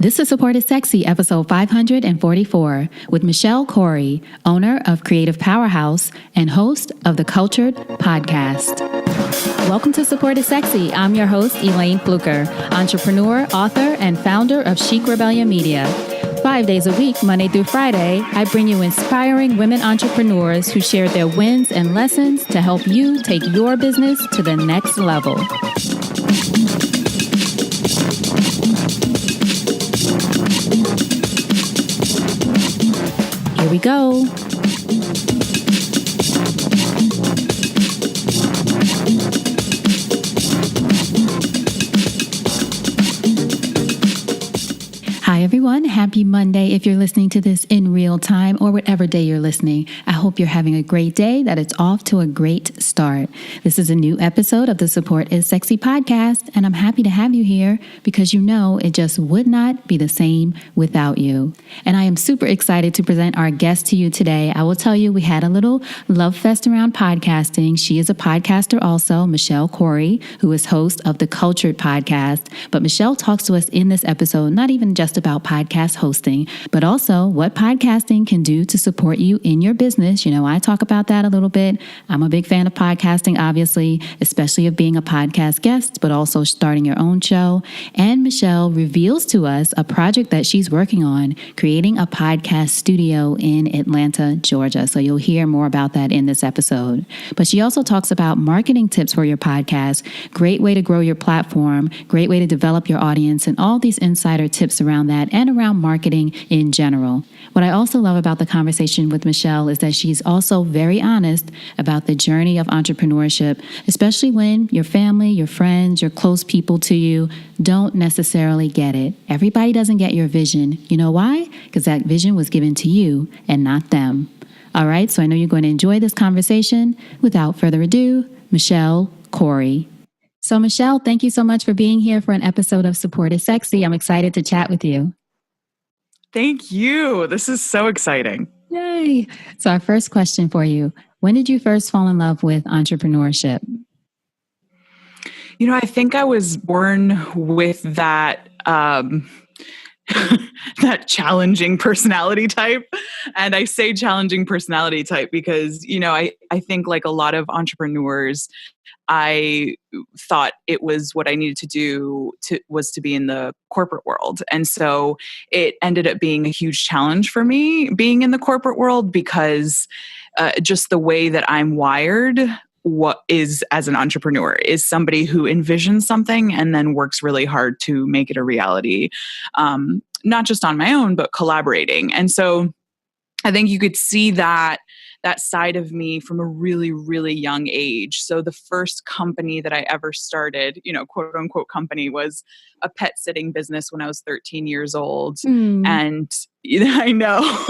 This is Support is Sexy, episode 544, with Michelle Khouri, owner of Creative Powerhouse and host of the Cultured podcast. Welcome to Support is Sexy. I'm your host, Elayne Fluker, entrepreneur, author, and founder of Chic Rebellion Media. 5 days a week, Monday through Friday, I bring you inspiring women entrepreneurs who share their wins and lessons to help you take your business to the next level. Here we go. Hi, everyone. Happy Monday. If you're listening to this in real time or whatever day you're listening, I hope you're having a great day, that it's off to a great start. This is a new episode of the Support is Sexy podcast, and I'm happy to have you here because you know it just would not be the same without you. And I am super excited to present our guest to you today. I will tell you, we had a little love fest around podcasting. She is a podcaster also, Michelle Khouri, who is host of the Cultured podcast. But Michelle talks to us in this episode, not even just about podcast hosting, but also what podcasting can do to support you in your business. You know, I talk about that a little bit. I'm a big fan of podcasting, obviously, especially of being a podcast guest, but also starting your own show. And Michelle reveals to us a project that she's working on, creating a podcast studio in Atlanta, Georgia. So you'll hear more about that in this episode. But she also talks about marketing tips for your podcast, great way to grow your platform, great way to develop your audience, and all these insider tips around that and around marketing in general. What I also love about the conversation with Michelle is that she's also very honest about the journey of entrepreneurship, especially when your family, your friends, your close people to you don't necessarily get it. Everybody doesn't get your vision. You know why? Because that vision was given to you and not them. All right, so I know you're going to enjoy this conversation. Without further ado, Michelle Khouri. So Michelle, thank you so much for being here for an episode of Support is Sexy. I'm excited to chat with you. Thank you. This is so exciting. Yay. So our first question for you, when did you first fall in love with entrepreneurship? You know, I think I was born with that that challenging personality type. And I say challenging personality type because, you know, I think like a lot of entrepreneurs, I thought it was what I needed to do was to be in the corporate world. And so it ended up being a huge challenge for me being in the corporate world because just the way that I'm wired, what is as an entrepreneur is somebody who envisions something and then works really hard to make it a reality, not just on my own, but collaborating. And so I think you could see that side of me from a really, really young age. So the first company that I ever started, you know, quote unquote company, was a pet sitting business when I was 13 years old. And I know.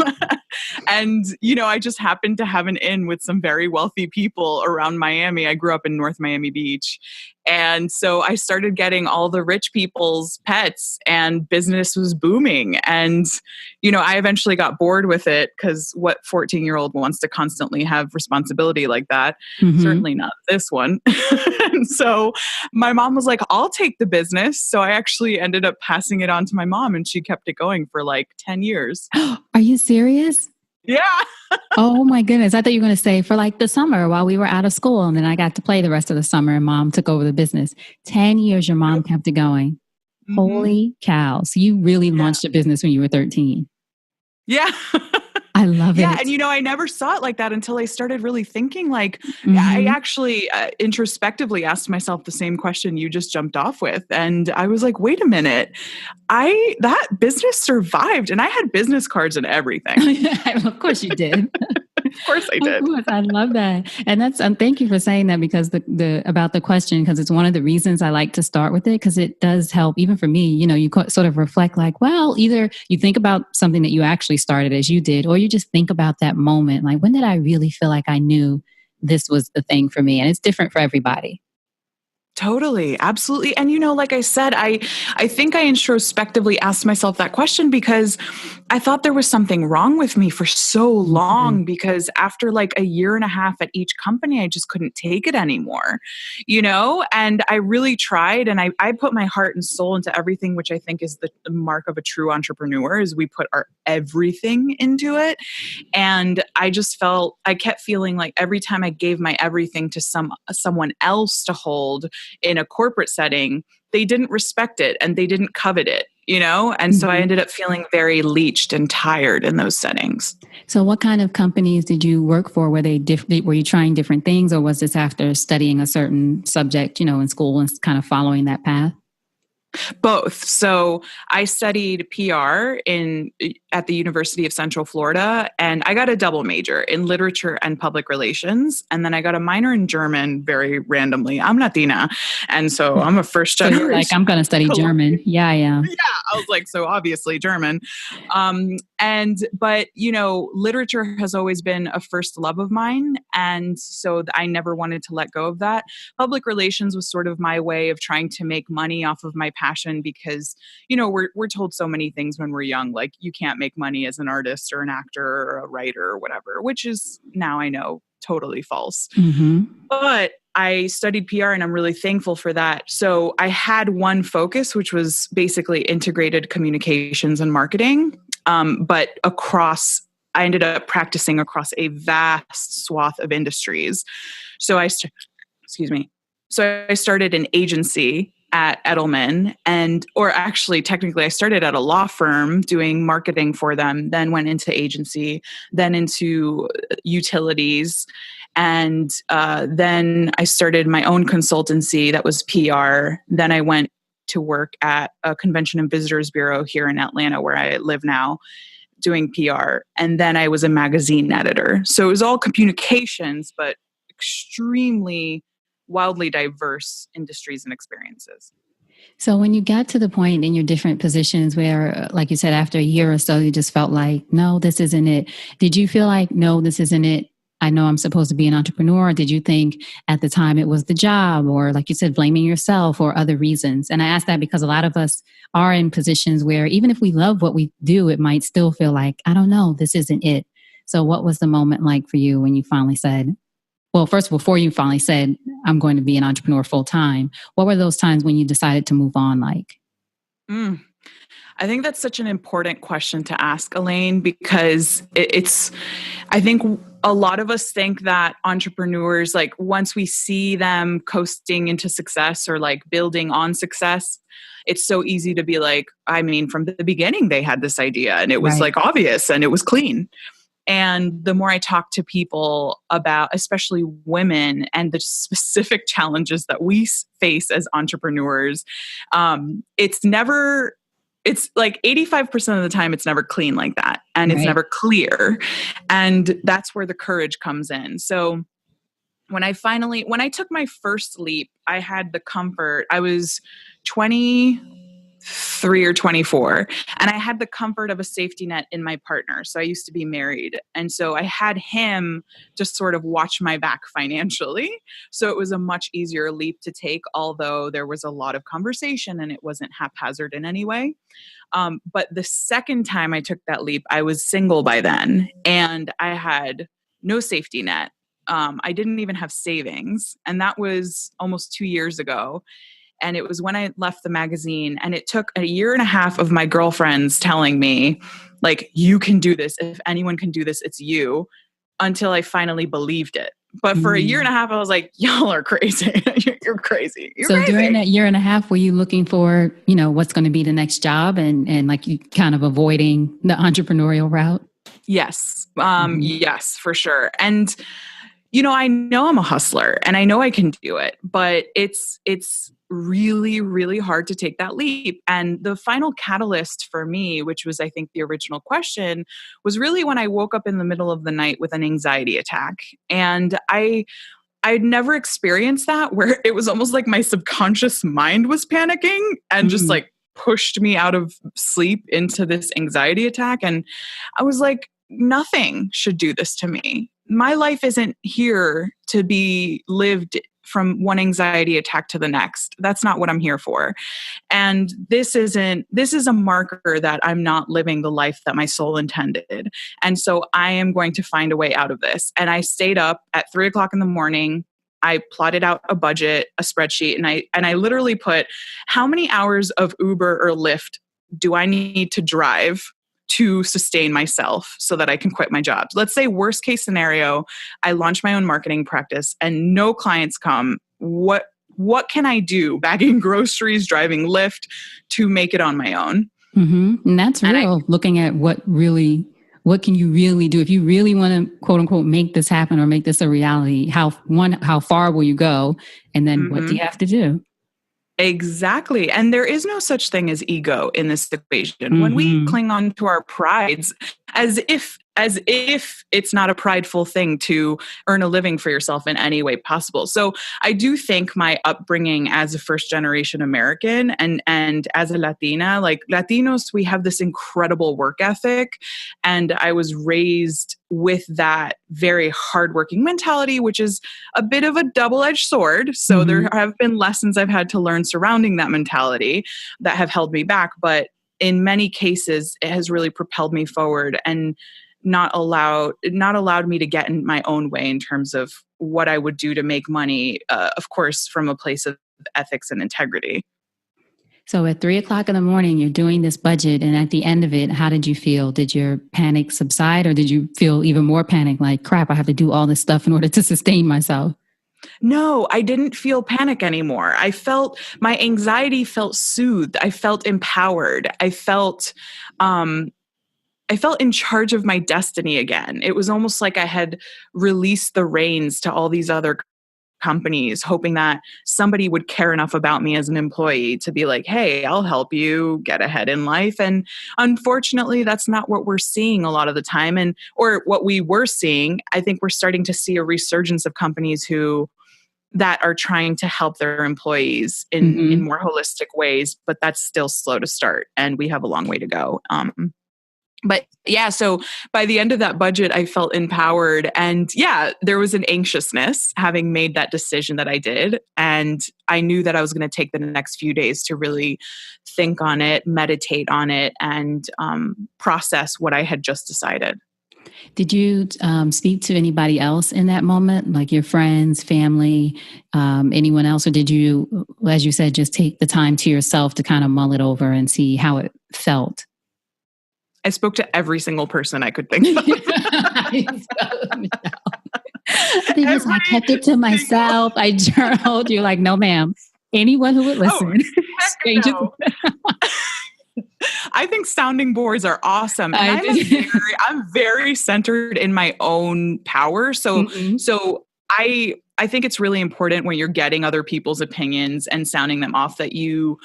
And, you know, I just happened to have an in with some very wealthy people around Miami. I grew up in North Miami Beach. And so I started getting all the rich people's pets and business was booming. And, you know, I eventually got bored with it because what 14-year-old wants to constantly have responsibility like that? Mm-hmm. Certainly not this one. And so my mom was like, I'll take the business. So I actually ended up passing it on to my mom and she kept it going for like 10 years. Are you serious? Yeah. Oh my goodness. I thought you were going to say for like the summer while we were out of school. And then I got to play the rest of the summer and mom took over the business. 10 years your mom kept it going. Mm-hmm. Holy cow. So you really launched a business when you were 13. Yeah. I love it. Yeah. And, you know, I never saw it like that until I started really thinking like, I actually introspectively asked myself the same question you just jumped off with. And I was like, wait a minute, that business survived and I had business cards and everything. Of course you did. Of course I did. Of course, I love that. And that's, thank you for saying that because about the question, because it's one of the reasons I like to start with it, because it does help even for me, you know, you sort of reflect like, well, either you think about something that you actually started as you did, or you just think about that moment. Like, when did I really feel like I knew this was the thing for me? And it's different for everybody. Totally. Absolutely. And, like I said, I think I introspectively asked myself that question because I thought there was something wrong with me for so long, because after like a year and a half at each company, I just couldn't take it anymore, and I really tried, and I put my heart and soul into everything, which I think is the mark of a true entrepreneur, is we put our everything into it. And I kept feeling like every time I gave my everything to someone else to hold in a corporate setting, they didn't respect it and they didn't covet it, And so I ended up feeling very leached and tired in those settings. So what kind of companies did you work for? Were were you trying different things, or was this after studying a certain subject, in school and kind of following that path? Both. So I studied PR at the University of Central Florida, and I got a double major in literature and public relations. And then I got a minor in German very randomly. I'm Latina, and so I'm a first generation. So you're like, I'm going to study German. Yeah, I am. Yeah, I was like, so obviously German. But literature has always been a first love of mine. And so I never wanted to let go of that. Public relations was sort of my way of trying to make money off of my passion, because, we're told so many things when we're young, like you can't make money as an artist or an actor or a writer or whatever, which is now I know totally false. Mm-hmm. But I studied PR, and I'm really thankful for that. So I had one focus, which was basically integrated communications and marketing. But I ended up practicing across a vast swath of industries. So I started an agency at Elayne, or actually technically I started at a law firm doing marketing for them, then went into agency, then into utilities. And then I started my own consultancy that was PR. Then I went to work at a convention and visitors bureau here in Atlanta, where I live now, doing PR. And then I was a magazine editor. So it was all communications, but extremely wildly diverse industries and experiences. So when you got to the point in your different positions where, like you said, after a year or so, you just felt like, no, this isn't it. Did you feel like, no, this isn't it? I know I'm supposed to be an entrepreneur. Or did you think at the time it was the job, or like you said, blaming yourself, or other reasons? And I ask that because a lot of us are in positions where even if we love what we do, it might still feel like, I don't know, this isn't it. So what was the moment like for you when you finally said, well, first, before you finally said, I'm going to be an entrepreneur full time, what were those times when you decided to move on like? I think that's such an important question to ask, Elayne, because I think a lot of us think that entrepreneurs, like once we see them coasting into success or like building on success, it's so easy to be like, I mean, from the beginning, they had this idea and it was like obvious and it was clean. And the more I talk to people about, especially women, and the specific challenges that we face as entrepreneurs, it's like 85% of the time, it's never clean like that. And it's never clear. And that's where the courage comes in. So when I took my first leap, I had the comfort. I was 23 or 24, and I had the comfort of a safety net in my partner. So I used to be married. And so I had him just sort of watch my back financially. So it was a much easier leap to take, although there was a lot of conversation and it wasn't haphazard in any way. But the second time I took that leap, I was single by then, and I had no safety net. I didn't even have savings. And that was almost 2 years ago. And it was when I left the magazine, and it took a year and a half of my girlfriends telling me, like, you can do this. If anyone can do this, it's you, until I finally believed it. But for a year and a half, I was like, y'all are crazy. You're crazy. You're crazy. During that year and a half, were you looking for, what's going to be the next job, and like you kind of avoiding the entrepreneurial route? Yes. Yes, for sure. And, I know I'm a hustler and I know I can do it, but it's really, really hard to take that leap. And the final catalyst for me, which was, I think, the original question, was really when I woke up in the middle of the night with an anxiety attack. And I'd never experienced that, where it was almost like my subconscious mind was panicking and just like pushed me out of sleep into this anxiety attack. And I was like, nothing should do this to me. My life isn't here to be lived from one anxiety attack to the next. That's not what I'm here for. And this is a marker that I'm not living the life that my soul intended. And so I am going to find a way out of this. And I stayed up at 3:00 in the morning. I plotted out a budget, a spreadsheet, and I literally put how many hours of Uber or Lyft do I need to drive to sustain myself so that I can quit my job. Let's say worst case scenario, I launch my own marketing practice and no clients come. What can I do bagging groceries, driving Lyft to make it on my own? Mm-hmm. And that's real. Looking at what can you really do? If you really want to quote unquote make this happen or make this a reality, how far will you go? And then what do you have to do? Exactly. And there is no such thing as ego in this equation. When we cling on to our prides as if it's not a prideful thing to earn a living for yourself in any way possible. So I do think my upbringing as a first generation American and as a Latina, like Latinos, we have this incredible work ethic. And I was raised with that very hardworking mentality, which is a bit of a double-edged sword. So there have been lessons I've had to learn surrounding that mentality that have held me back. But in many cases, it has really propelled me forward and not allowed me to get in my own way in terms of what I would do to make money, of course, from a place of ethics and integrity. So at 3:00 in the morning, you're doing this budget. And at the end of it, how did you feel? Did your panic subside or did you feel even more panic? Like, crap, I have to do all this stuff in order to sustain myself. No, I didn't feel panic anymore. My anxiety felt soothed. I felt empowered. I felt in charge of my destiny again. It was almost like I had released the reins to all these other companies, hoping that somebody would care enough about me as an employee to be like, hey, I'll help you get ahead in life. And unfortunately, that's not what we're seeing a lot of the time. Or what we were seeing, I think we're starting to see a resurgence of companies that are trying to help their employees in more holistic ways, but that's still slow to start. And we have a long way to go. But yeah, so by the end of that budget, I felt empowered. And yeah, there was an anxiousness having made that decision that I did. And I knew that I was going to take the next few days to really think on it, meditate on it, and process what I had just decided. Did you speak to anybody else in that moment, like your friends, family, anyone else? Or did you, as you said, just take the time to yourself to kind of mull it over and see how it felt? I spoke to every single person I could think of. I kept it to myself. I journaled. You're like, no, ma'am. Anyone who would listen. No. I think sounding boards are awesome. And I'm very centered in my own power. So I think it's really important when you're getting other people's opinions and sounding them off that you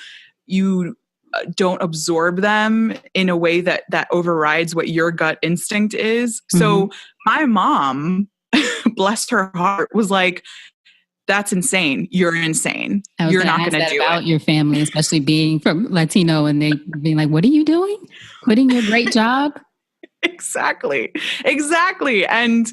don't absorb them in a way that overrides what your gut instinct is. So my mom, bless her heart, was like, that's insane. You're insane. You're not going to do it. About your family, especially being from Latino, and they being like, what are you doing? Quitting your great job? Exactly. And,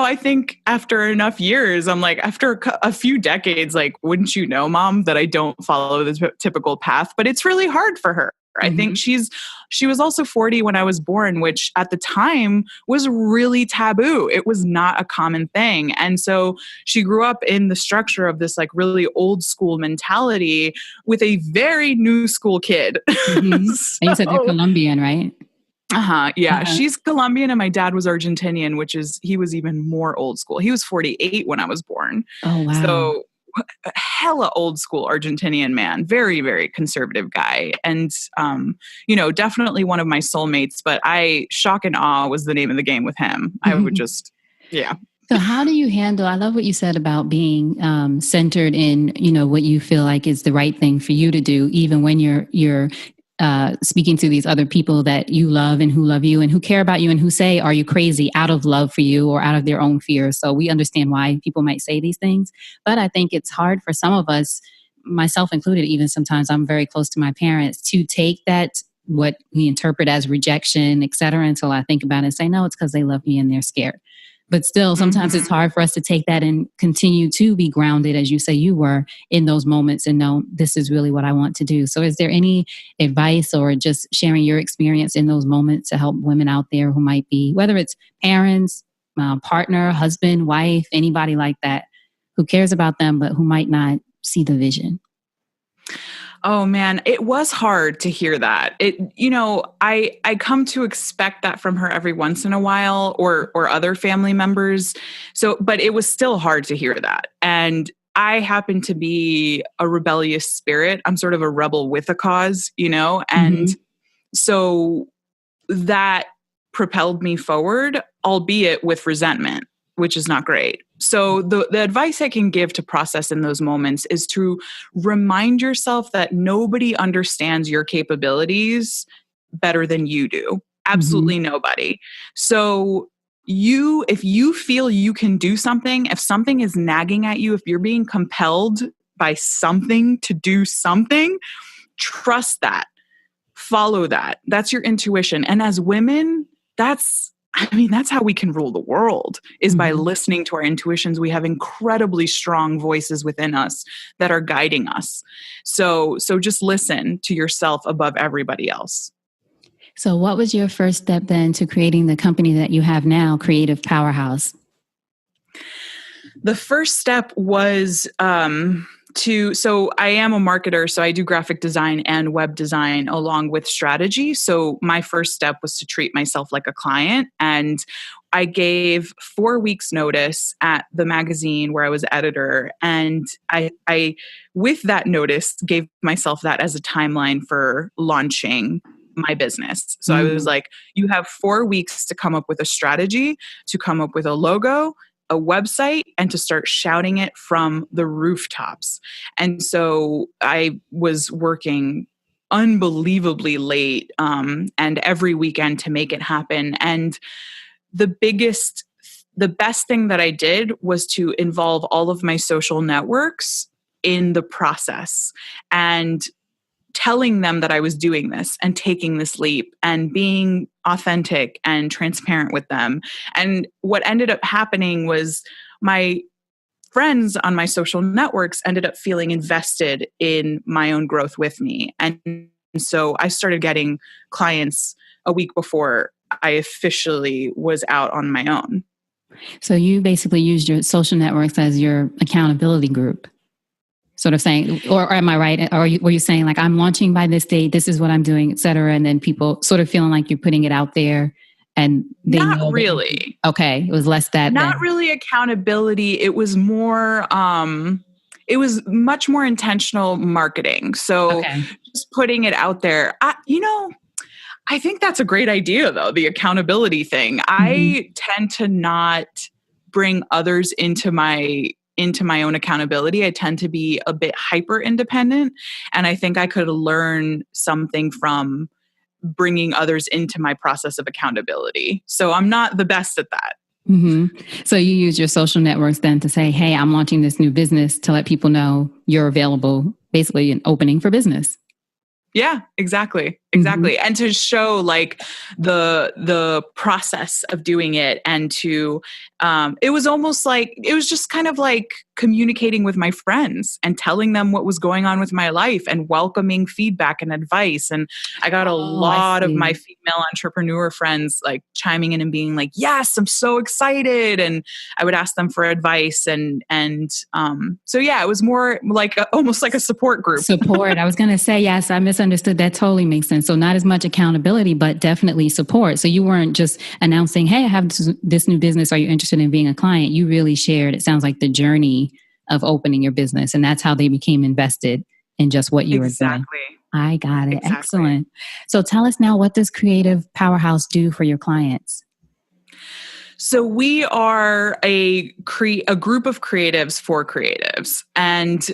I think after enough years, I'm like, after a few decades, like, wouldn't you know, Mom, that I don't follow the typical path, but it's really hard for her. I think she was also 40 when I was born, which at the time was really taboo. It was not a common thing. And so she grew up in the structure of this like really old school mentality with a very new school kid. And you said they're Colombian, right? Yeah. She's Colombian and my dad was Argentinian, he was even more old school. He was 48 when I was born. Oh, wow. So hella old school Argentinian man, very, very conservative guy. And, definitely one of my soulmates, but shock and awe was the name of the game with him. I would just, yeah. So how do you handle, I love what you said about being centered in, what you feel like is the right thing for you to do, even when you're speaking to these other people that you love and who love you and who care about you and who say, are you crazy, out of love for you or out of their own fear. So we understand why people might say these things. But I think it's hard for some of us, myself included, even sometimes I'm very close to my parents, to take that, what we interpret as rejection, et cetera, until I think about it and say, no, it's because they love me and they're scared. But still, sometimes it's hard for us to take that and continue to be grounded, as you say you were, in those moments and know this is really what I want to do. So is there any advice or just sharing your experience in those moments to help women out there who might be, whether it's parents, partner, husband, wife, anybody like that, who cares about them, but who might not see the vision? Oh man, it was hard to hear that. I come to expect that from her every once in a while, or other family members. So, but it was still hard to hear that. And I happen to be a rebellious spirit. I'm sort of a rebel with a cause, and so that propelled me forward, albeit with resentment, which is not great. So the advice I can give to process in those moments is to remind yourself that nobody understands your capabilities better than you do. Absolutely nobody. So if you feel you can do something, if something is nagging at you, if you're being compelled by something to do something, trust that. Follow that. That's your intuition. And as women, that's how we can rule the world, is by listening to our intuitions. We have incredibly strong voices within us that are guiding us. So just listen to yourself above everybody else. So what was your first step then to creating the company that you have now, Creative Powerhouse? The first step was so I am a marketer, so I do graphic design and web design along with strategy. So my first step was to treat myself like a client. And I gave 4 weeks notice at the magazine where I was editor. And I with that notice, gave myself that as a timeline for launching my business. So I was like, you have 4 weeks to come up with a strategy, to come up with a logo, a website, and to start shouting it from the rooftops. And so I was working unbelievably late and every weekend to make it happen. And the best thing that I did was to involve all of my social networks in the process and telling them that I was doing this and taking this leap and being authentic and transparent with them. And what ended up happening was my friends on my social networks ended up feeling invested in my own growth with me. And so I started getting clients a week before I officially was out on my own. So you basically used your social networks as your accountability group. Sort of saying, or am I right? Or were you saying like, I'm launching by this date, this is what I'm doing, et cetera. And then people sort of feeling like you're putting it out there and they Not know really. Okay. It was less that. Not really accountability. It was more, it was much more intentional marketing. So just putting it out there, I think that's a great idea though, the accountability thing. I tend to not bring others into my own accountability. I tend to be a bit hyper independent. And I think I could learn something from bringing others into my process of accountability. So I'm not the best at that. So you use your social networks then to say, hey, I'm launching this new business, to let people know you're available, basically an opening for business. Yeah, exactly. And to show like the process of doing it, and to it was almost like, it was just kind of like communicating with my friends and telling them what was going on with my life and welcoming feedback and advice. And I got a lot of my female entrepreneur friends like chiming in and being like, yes, I'm so excited. And I would ask them for advice. So yeah, it was more like almost like a support group. I was going to say, yes, I misunderstood. That totally makes sense. So not as much accountability, but definitely support. So you weren't just announcing, hey, I have this new business. Are you interested in being a client? You really shared, it sounds like, the journey of opening your business. And that's how they became invested in just what you were doing. I got it. Exactly. Excellent. So tell us now, what does Creative Powerhouse do for your clients? So we are a group of creatives for creatives. And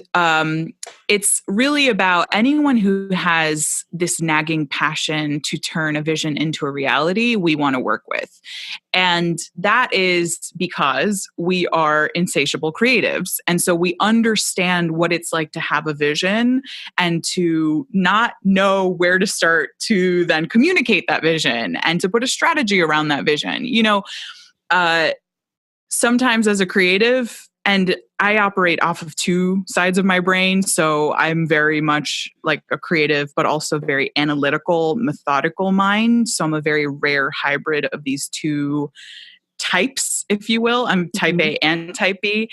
it's really about anyone who has this nagging passion to turn a vision into a reality we want to work with. And that is because we are insatiable creatives. And so we understand what it's like to have a vision and to not know where to start to then communicate that vision and to put a strategy around that vision. sometimes as a creative, and I operate off of two sides of my brain. So I'm very much like a creative, but also very analytical, methodical mind. So I'm a very rare hybrid of these two types, if you will. I'm type A and type B.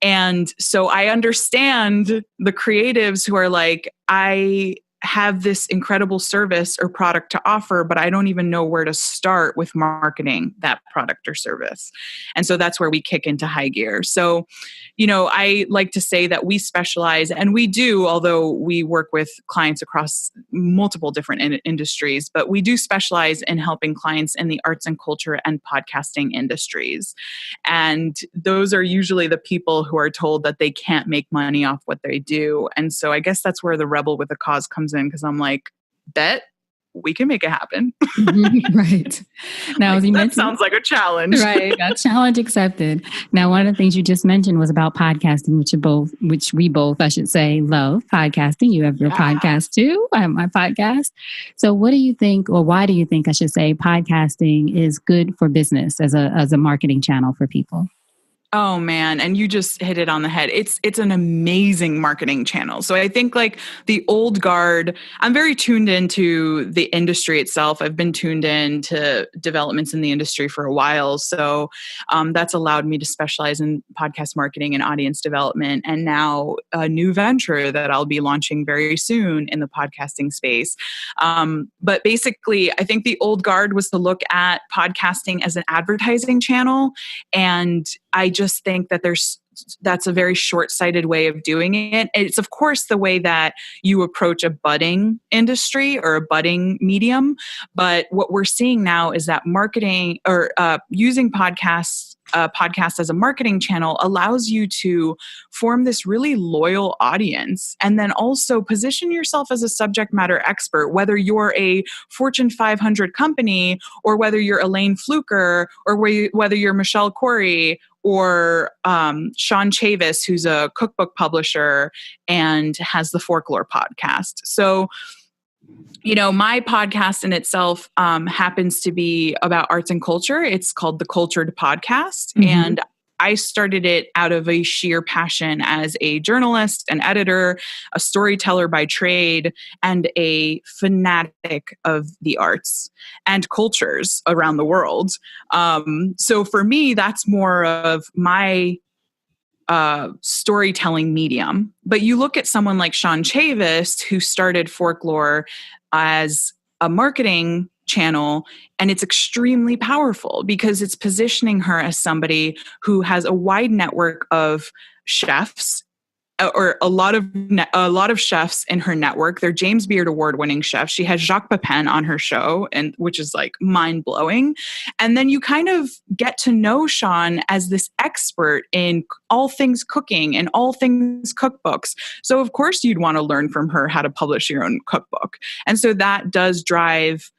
And so I understand the creatives who are like, I have this incredible service or product to offer, but I don't even know where to start with marketing that product or service. And so that's where we kick into high gear. So, I like to say that we specialize, and we do, although we work with clients across multiple different industries, but we do specialize in helping clients in the arts and culture and podcasting industries. And those are usually the people who are told that they can't make money off what they do. And so I guess that's where the rebel with a cause comes in, because I'm like, bet we can make it happen. Right. Now, like, that sounds like a challenge. Right. A challenge accepted. Now, one of the things you just mentioned was about podcasting, which we both, I should say, love podcasting. You have your podcast too. I have my podcast. So what do you think, or why do you think, I should say, podcasting is good for business as a marketing channel for people? Oh man, and you just hit it on the head. It's an amazing marketing channel. So I think like the old guard, I'm very tuned into the industry itself. I've been tuned into developments in the industry for a while. So that's allowed me to specialize in podcast marketing and audience development. And now a new venture that I'll be launching very soon in the podcasting space. But basically, I think the old guard was to look at podcasting as an advertising channel. And I just think that that's a very short-sighted way of doing it. It's of course the way that you approach a budding industry or a budding medium. But what we're seeing now is that marketing or using podcast as a marketing channel allows you to form this really loyal audience, and then also position yourself as a subject matter expert, whether you're a Fortune 500 company or whether you're Elayne Fluker or whether you're Michelle Khouri or Sean Chavis, who's a cookbook publisher and has the Folklore podcast. So, my podcast in itself happens to be about arts and culture. It's called The Cultured Podcast. Mm-hmm. And I started it out of a sheer passion as a journalist, an editor, a storyteller by trade, and a fanatic of the arts and cultures around the world. So for me, that's more of my storytelling medium. But you look at someone like Sean Chavis, who started Folklore as a marketing channel, and it's extremely powerful because it's positioning her as somebody who has a wide network of chefs, or a lot of chefs in her network. They're James Beard award-winning chefs. She has Jacques Pepin on her show, and which is like mind-blowing. And then you kind of get to know Sean as this expert in all things cooking and all things cookbooks. So of course you'd want to learn from her how to publish your own cookbook. And so that does drive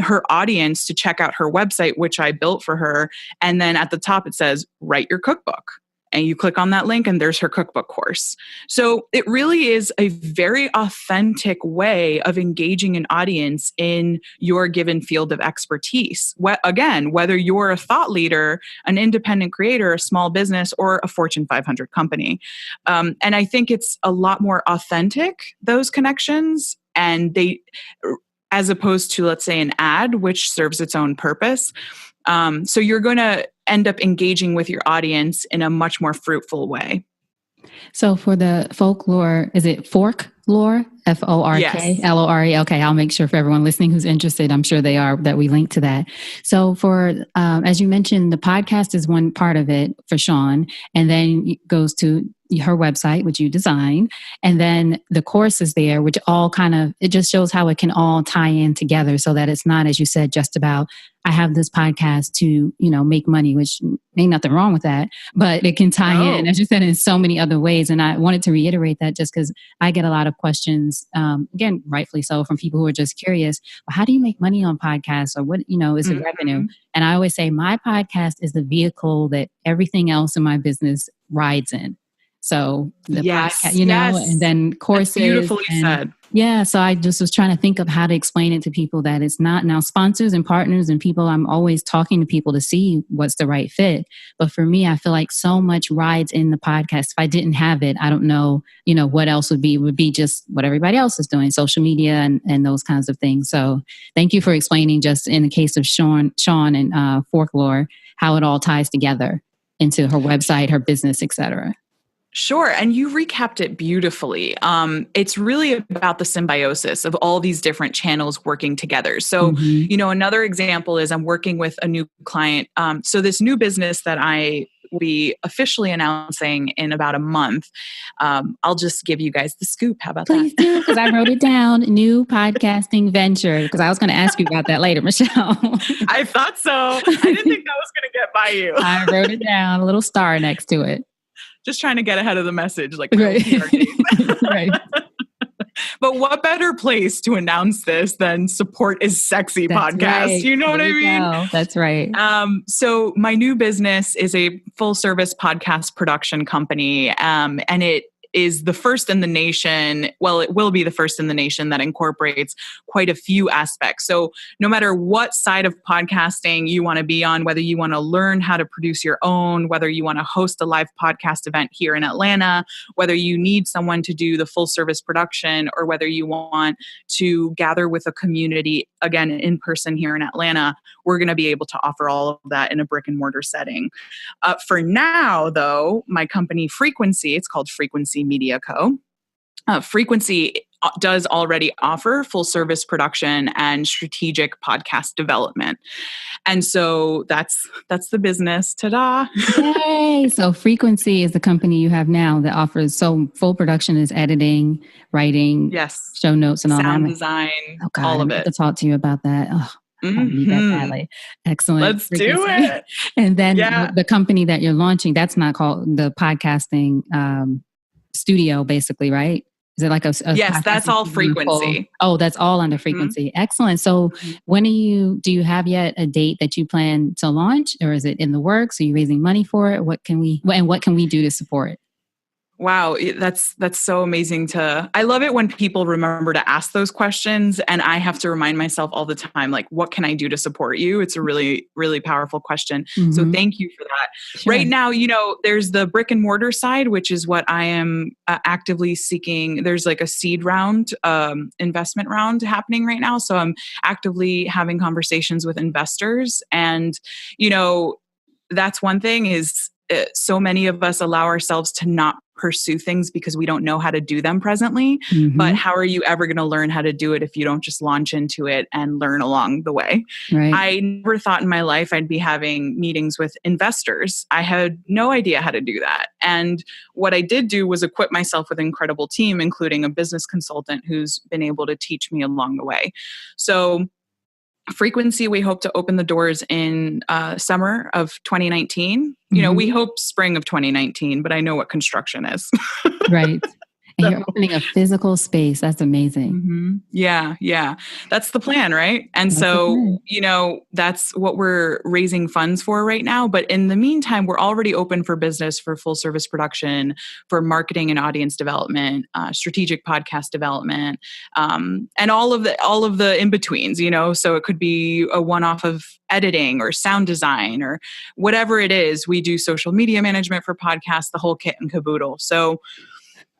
her audience to check out her website, which I built for her. And then at the top it says, write your cookbook. And you click on that link and there's her cookbook course. So it really is a very authentic way of engaging an audience in your given field of expertise. Again, whether you're a thought leader, an independent creator, a small business, or a Fortune 500 company. And I think it's a lot more authentic, those connections. And as opposed to, let's say, an ad, which serves its own purpose. So you're going to end up engaging with your audience in a much more fruitful way. So for the folklore, is it Folklore? Fork? Yes. Lore? Okay, I'll make sure for everyone listening who's interested, I'm sure they are, that we link to that. So for, as you mentioned, the podcast is one part of it for Sean, and then it goes to her website, which you design, and then the course is there, which all kind of, it just shows how it can all tie in together so that it's not, as you said, just about, I have this podcast to, make money, which ain't nothing wrong with that, but it can tie in, as you said, in so many other ways. And I wanted to reiterate that just because I get a lot of questions, again, rightfully so, from people who are just curious, well, how do you make money on podcasts, or what, is it revenue? And I always say my podcast is the vehicle that everything else in my business rides in. So the podcast, and then courses. That's beautifully said. Yeah, so I just was trying to think of how to explain it to people that it's not now sponsors and partners and people. I'm always talking to people to see what's the right fit. But for me, I feel like so much rides in the podcast. If I didn't have it, I don't know, what else would be just what everybody else is doing, social media and those kinds of things. So thank you for explaining just in the case of Sean and Folklore, how it all ties together into her website, her business, etc. Sure. And you recapped it beautifully. It's really about the symbiosis of all these different channels working together. So, another example is I'm working with a new client. So this new business that I will be officially announcing in about a month. I'll just give you guys the scoop. How about Please that? do, because I wrote it down. New podcasting venture, because I was going to ask you about that later, Michelle. I thought so. I didn't think that was going to get by you. I wrote it down, a little star next to it. Just trying to get ahead of the message, like right. right. But what better place to announce this than Support is Sexy That's podcast? Right. You know what I mean? Go. That's right. So my new business is a full service podcast production company, and it is the first in the nation. Well, it will be the first in the nation that incorporates quite a few aspects. So no matter what side of podcasting you want to be on, whether you want to learn how to produce your own, whether you want to host a live podcast event here in Atlanta, whether you need someone to do the full service production, or whether you want to gather with a community, again, in person here in Atlanta, we're going to be able to offer all of that in a brick and mortar setting. For now, though, my company Frqncy, it's called Frqncy Media Co. Frqncy does already offer full service production and strategic podcast development. And so that's the business. Ta-da. Yay. So Frqncy is the company you have now that offers, so full production is editing, writing, yes, show notes and all sound that. design, oh God, all of I have it. to talk to you about that. Oh, I need that badly. Excellent. Let's do it. And then the company that you're launching, that's not called the podcasting studio, basically, right? Is it like a yes, that's all Frqncy. Oh, that's all under Frqncy. Excellent. So when do you have yet a date that you plan to launch, or is it in the works? Are you raising money for it? What can we do to support it? Wow, that's so amazing I love it when people remember to ask those questions, and I have to remind myself all the time, like, what can I do to support you? It's a really, really powerful question. So thank you for that. Sure. Right now, there's the brick and mortar side, which is what I am actively seeking. There's like a seed round, investment round happening right now. So I'm actively having conversations with investors, and, that's one thing is, so many of us allow ourselves to not pursue things because we don't know how to do them presently. But how are you ever going to learn how to do it if you don't just launch into it and learn along the way? Right. I never thought in my life I'd be having meetings with investors. I had no idea how to do that. And what I did do was equip myself with an incredible team, including a business consultant who's been able to teach me along the way. So Frqncy, we hope to open the doors in summer of 2019. We hope spring of 2019, but I know what construction is. Right. And you're opening a physical space. That's amazing. Yeah. That's the plan, right? And so, that's what we're raising funds for right now. But in the meantime, we're already open for business, for full service production, for marketing and audience development, strategic podcast development, and all of the in-betweens, so it could be a one-off of editing or sound design or whatever it is. We do social media management for podcasts, the whole kit and caboodle. So,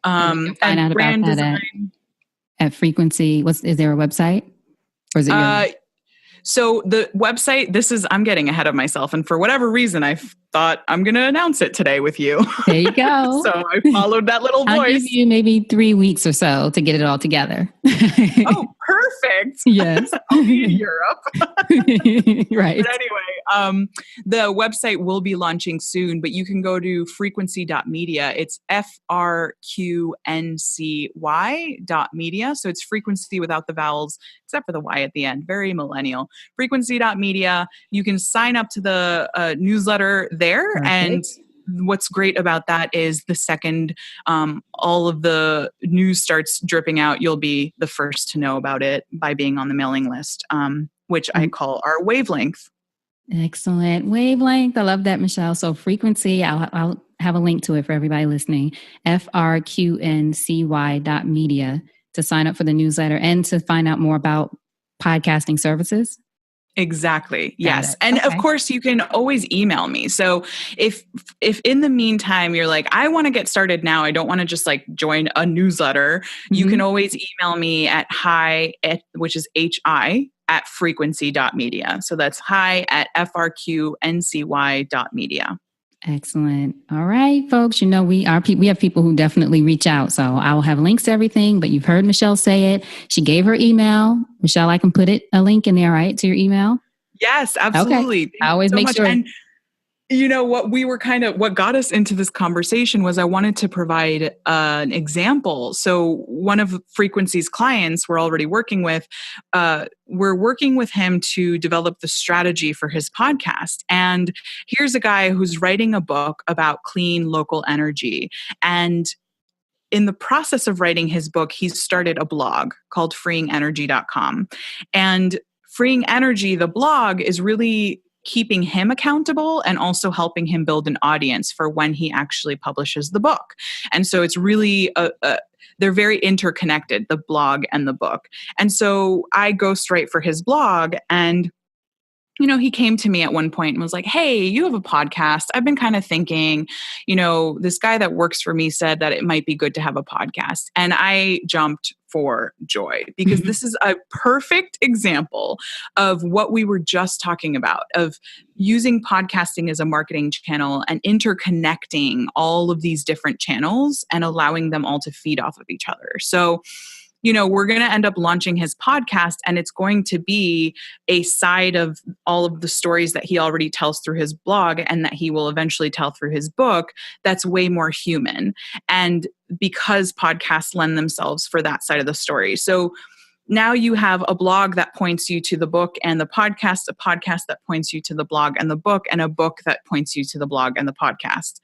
find out brand about that design at Frqncy. Is there a website, or is it so the website, I'm getting ahead of myself, and for whatever reason I thought I'm going to announce it today with you. There you go. So I followed that little voice. I'll give you maybe 3 weeks or so to get it all together. Oh, perfect. Yes. I'll be in Europe. Right. But anyway, the website will be launching soon, but you can go to frqncy.media. It's FRQNCY.media. So it's Frqncy without the vowels, except for the Y at the end. Very millennial. Frqncy.media. You can sign up to the newsletter there. Perfect. And what's great about that is the second all of the news starts dripping out, you'll be the first to know about it by being on the mailing list, which I call our wavelength. Excellent. Wavelength. I love that, Michelle. So Frqncy, I'll have a link to it for everybody listening. FRQNCY.media. to sign up for the newsletter and to find out more about podcasting services? Exactly. Got Yes. it. And of Okay. course you can always email me. So if in the meantime you're like, I want to get started now, I don't want to just like join a newsletter, you can always email me at which is hi at frqncy.media. So that's hi at frqncy.media. Excellent. All right, folks. You know, we have people who definitely reach out. So I will have links to everything, but you've heard Michelle say it. She gave her email. Michelle, I can put a link in there, right? To your email. Yes, absolutely. Okay. I always make sure. And you know what what got us into this conversation was I wanted to provide an example. So one of Frqncy's clients we're already working with, we're working with him to develop the strategy for his podcast. And here's a guy who's writing a book about clean local energy. And in the process of writing his book, he's started a blog called freeingenergy.com. And Freeing Energy, the blog, is really keeping him accountable and also helping him build an audience for when he actually publishes the book. And so it's really they're very interconnected, the blog and the book. And so I ghostwrite for his blog, and you know, he came to me at one point and was like, hey, you have a podcast. I've been kind of thinking, you know, this guy that works for me said that it might be good to have a podcast. And I jumped for joy because this is a perfect example of what we were just talking about, of using podcasting as a marketing channel and interconnecting all of these different channels and allowing them all to feed off of each other. So, you know, we're going to end up launching his podcast, and it's going to be a side of all of the stories that he already tells through his blog and that he will eventually tell through his book that's way more human. And because podcasts lend themselves for that side of the story. So now you have a blog that points you to the book and the podcast, a podcast that points you to the blog and the book, and a book that points you to the blog and the podcast.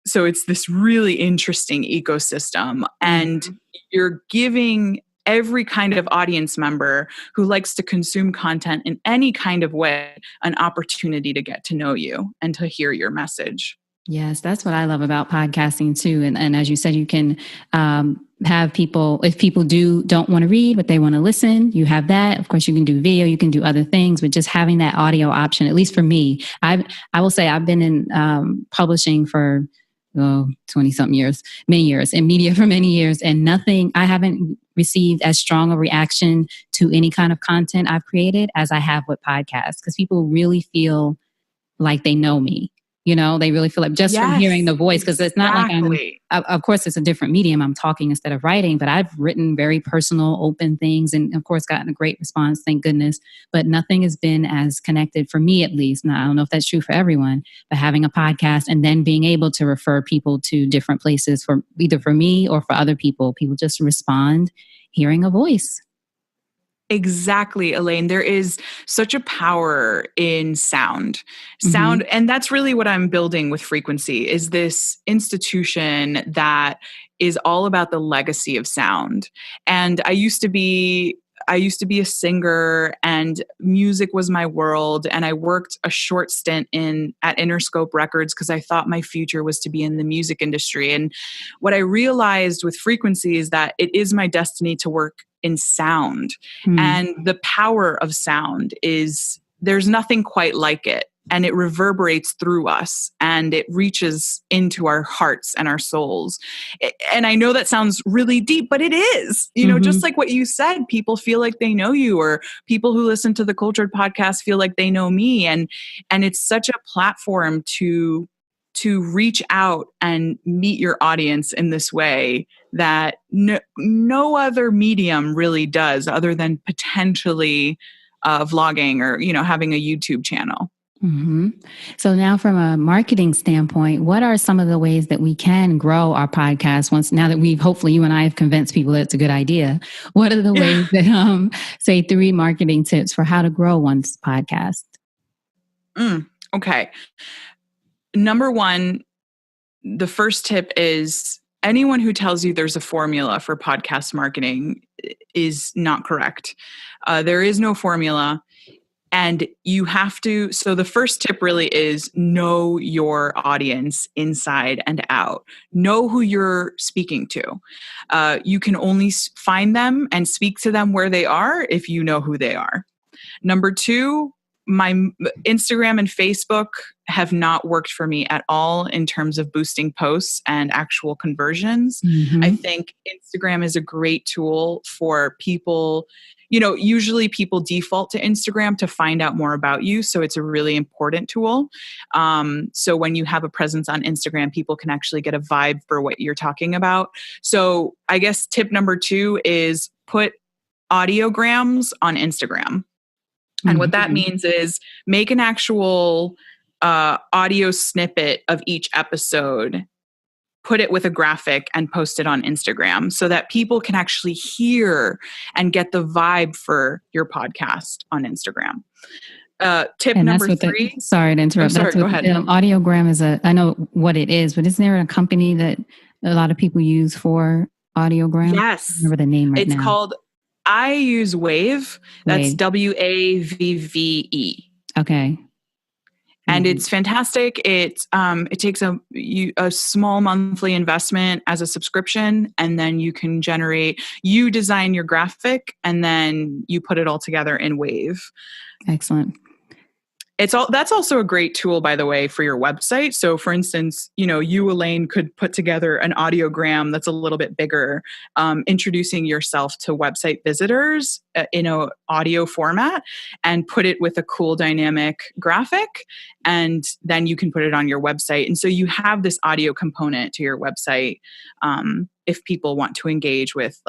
So it's this really interesting ecosystem, and you're giving every kind of audience member who likes to consume content in any kind of way an opportunity to get to know you and to hear your message. Yes, that's what I love about podcasting too. And as you said, you can have people, if people don't want to read, but they want to listen, you have that. Of course, you can do video, you can do other things, but just having that audio option, at least for me, I will say I've been in publishing for 20 something years, many years, in media for many years, and I haven't received as strong a reaction to any kind of content I've created as I have with podcasts, because people really feel like they know me. You know, they really feel like just from hearing the voice, because it's not like of course, it's a different medium. I'm talking instead of writing, but I've written very personal, open things, and of course, gotten a great response. Thank goodness. But nothing has been as connected for me, at least. Now, I don't know if that's true for everyone, but having a podcast and then being able to refer people to different places for either for me or for other people just respond hearing a voice. Exactly, Elayne. There is such a power in sound. And that's really what I'm building with Frqncy, is this institution that is all about the legacy of sound. And I used to be a singer, and music was my world. And I worked a short stint at Interscope Records because I thought my future was to be in the music industry. And what I realized with Frqncy is that it is my destiny to work in sound. And the power of sound is, there's nothing quite like it. And it reverberates through us and it reaches into our hearts and our souls. And I know that sounds really deep, but it is, you know, just like what you said, people feel like they know you, or people who listen to the Cultured podcast feel like they know me. And it's such a platform to reach out and meet your audience in this way that no other medium really does, other than potentially vlogging or, you know, having a YouTube channel. So now from a marketing standpoint, what are some of the ways that we can grow our podcast now that hopefully you and I have convinced people that it's a good idea? What are the ways that, say 3 marketing tips for how to grow one's podcast? Okay. Number 1, the first tip is, anyone who tells you there's a formula for podcast marketing is not correct. There is no formula. And you have to, so the first tip really is know your audience inside and out. Know who you're speaking to. You can only find them and speak to them where they are if you know who they are. Number two, my Instagram and Facebook have not worked for me at all in terms of boosting posts and actual conversions. Mm-hmm. I think Instagram is a great tool for people. Usually people default to Instagram to find out more about you. So it's a really important tool. So when you have a presence on Instagram, people can actually get a vibe for what you're talking about. So I guess tip number 2 is put audiograms on Instagram. And what that means is make an actual audio snippet of each episode, put it with a graphic, and post it on Instagram so that people can actually hear and get the vibe for your podcast on Instagram. Tip and number 3. Sorry to interrupt. Sorry, go ahead. Audiogram is I know what it is, but isn't there a company that a lot of people use for audiogram? Yes. I remember the name right now. It's called, I use Wave. That's WAVVE. Okay. And it's fantastic. It takes a small monthly investment as a subscription, and then you design your graphic, and then you put it all together in Wave. Excellent. That's also a great tool, by the way, for your website. So for instance, you, Elayne, could put together an audiogram that's a little bit bigger, introducing yourself to website visitors in an audio format, and put it with a cool dynamic graphic. And then you can put it on your website. And so you have this audio component to your website if people want to engage with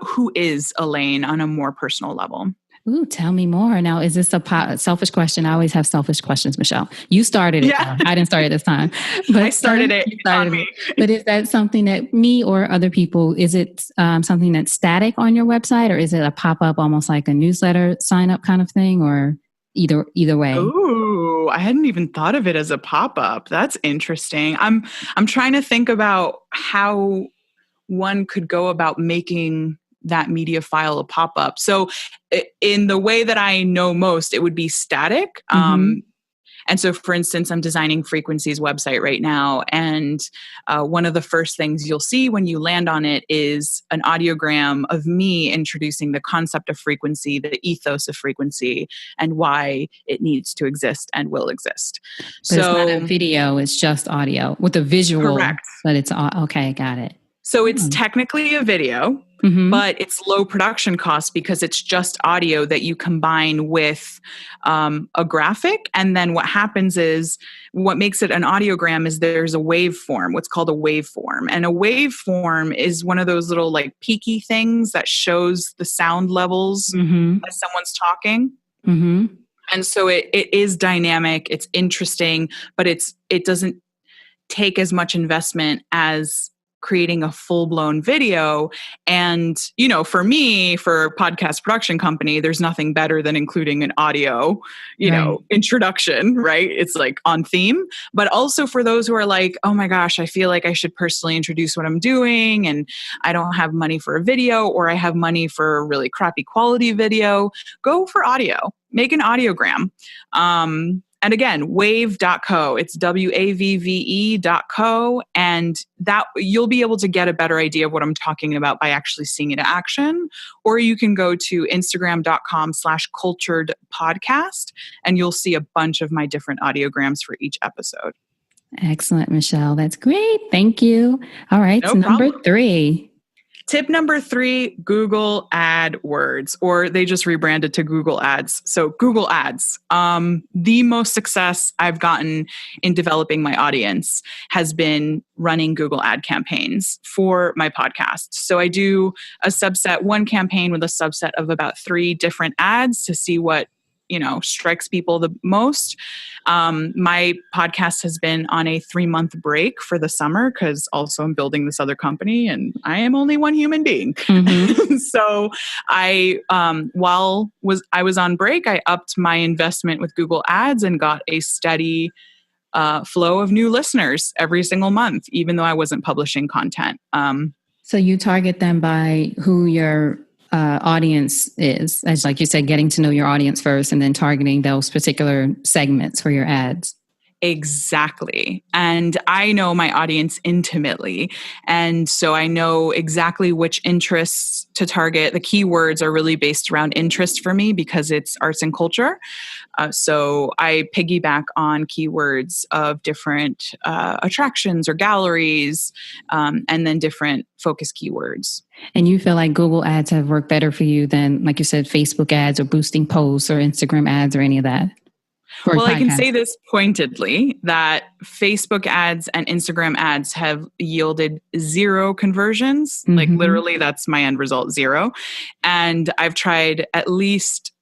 who is Elayne on a more personal level. Ooh, tell me more. Now, is this a selfish question? I always have selfish questions, Michelle. You started it. Yeah. I didn't start it this time. But I started it. But is that something that me or other people, is it something that's static on your website, or is it a pop-up almost like a newsletter sign-up kind of thing, or either way? Ooh, I hadn't even thought of it as a pop-up. That's interesting. I'm trying to think about how one could go about making that media file a pop-up. So in the way that I know most, it would be static. And so, for instance, I'm designing Frqncy's website right now. And one of the first things you'll see when you land on it is an audiogram of me introducing the concept of Frqncy, the ethos of Frqncy, and why it needs to exist and will exist. But it's not a video, it's just audio with a visual. Correct. But it's, okay, got it. So it's technically a video, but it's low production cost because it's just audio that you combine with a graphic. And then what happens is, what makes it an audiogram is there's a waveform, what's called a waveform. And a waveform is one of those little peaky things that shows the sound levels as someone's talking. And so it is dynamic, it's interesting, but it doesn't take as much investment as creating a full-blown video. And, for me, for a podcast production company, there's nothing better than including an audio, introduction, right? It's on theme. But also for those who are oh my gosh, I feel like I should personally introduce what I'm doing, and I don't have money for a video, or I have money for a really crappy quality video, go for audio. Make an audiogram. And again, wave.co, it's WAVVE.co. And that you'll be able to get a better idea of what I'm talking about by actually seeing it in action. Or you can go to Instagram.com/culturedpodcast, and you'll see a bunch of my different audiograms for each episode. Excellent, Michelle. That's great. Thank you. All right. No so problem. Number 3. Tip number 3, Google AdWords, or they just rebranded to Google Ads. So Google Ads, the most success I've gotten in developing my audience has been running Google ad campaigns for my podcast. So I do one campaign with a subset of about 3 different ads to see what strikes people the most. My podcast has been on a 3-month break for the summer because also I'm building this other company and I am only one human being. So while I was on break, I upped my investment with Google Ads and got a steady flow of new listeners every single month, even though I wasn't publishing content. So you target them by who your audience is, as like you said, getting to know your audience first and then targeting those particular segments for your ads. Exactly. And I know my audience intimately. And so I know exactly which interests to target. The keywords are really based around interest for me because it's arts and culture. So I piggyback on keywords of different attractions or galleries, and then different focus keywords. And you feel like Google ads have worked better for you than, like you said, Facebook ads or boosting posts or Instagram ads or any of that? Well, I can say this pointedly that Facebook ads and Instagram ads have yielded 0 conversions. Mm-hmm. Like literally that's my end result, 0. And I've tried at least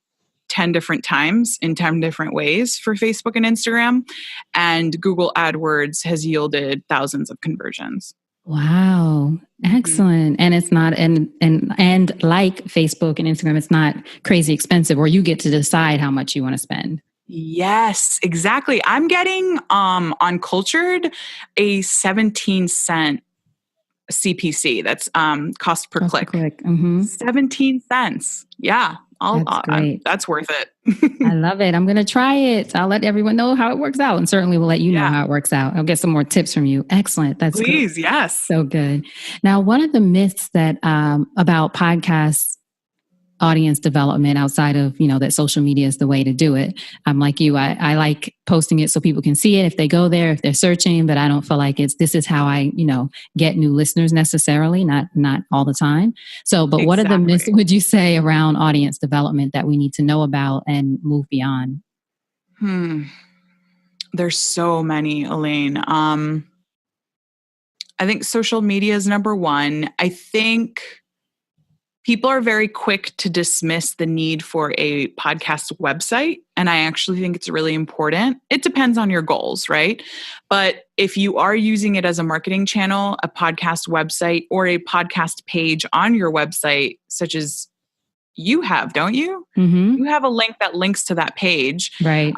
10 different times in 10 different ways for Facebook and Instagram. And Google AdWords has yielded thousands of conversions. Wow. Excellent. Mm-hmm. And it's not, and like Facebook and Instagram, it's not crazy expensive, or you get to decide how much you want to spend. Yes, exactly. I'm getting on Cultured a 17-cent CPC. That's cost per click. Mm-hmm. 17 cents. Yeah. That's great. That's worth it. I love it. I'm going to try it. I'll let everyone know how it works out, and certainly we'll let you know how it works out. I'll get some more tips from you. Excellent. That's Please. Good. Yes. So good. Now, one of the myths that about podcasts audience development outside of, that social media is the way to do it. I'm like you, I like posting it so people can see it if they go there, if they're searching, but I don't feel like this is how I, get new listeners necessarily, not all the time. So, but What are the myths would you say around audience development that we need to know about and move beyond? There's so many, Elayne. I think social media is number one. I think people are very quick to dismiss the need for a podcast website. And I actually think it's really important. It depends on your goals, right? But if you are using it as a marketing channel, a podcast website, or a podcast page on your website, such as you have, don't you? Mm-hmm. You have a link that links to that page. Right.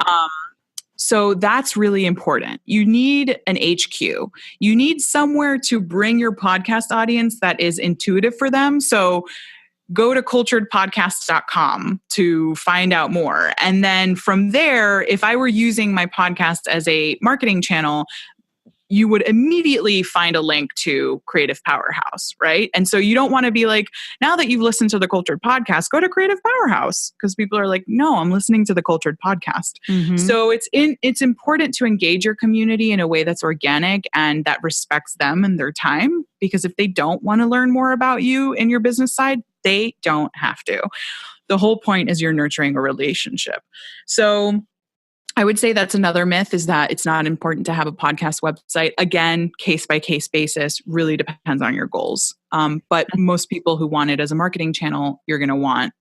So that's really important. You need an HQ. You need somewhere to bring your podcast audience that is intuitive for them. So go to culturedpodcast.com to find out more. And then from there, if I were using my podcast as a marketing channel, you would immediately find a link to Creative Powerhouse, right? And so you don't want to be like, now that you've listened to the Cultured Podcast, go to Creative Powerhouse, because people are like, no, I'm listening to the Cultured Podcast. Mm-hmm. So it's important to engage your community in a way that's organic and that respects them and their time, because if they don't want to learn more about you and your business side, they don't have to. The whole point is you're nurturing a relationship. So I would say that's another myth, is that it's not important to have a podcast website. Again, case by case basis, really depends on your goals. But most people who want it as a marketing channel, you're going to want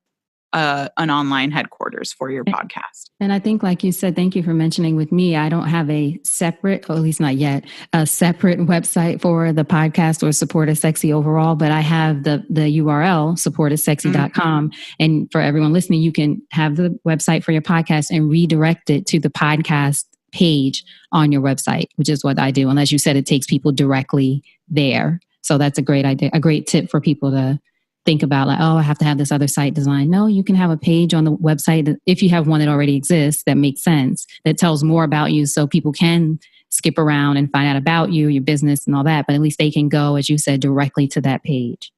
an online headquarters for your podcast. And I think, like you said, thank you for mentioning with me, I don't have a separate, or at least not yet, a separate website for the podcast or Support is Sexy overall, but I have the URL, supportisexy.com. Mm-hmm. And for everyone listening, you can have the website for your podcast and redirect it to the podcast page on your website, which is what I do. And as you said, it takes people directly there. So that's a great idea, a great tip for people to think about, like, oh, I have to have this other site designed. No, you can have a page on the website that, if you have one that already exists, that makes sense, that tells more about you, so people can skip around and find out about you, your business and all that, but at least they can go, as you said, directly to that page.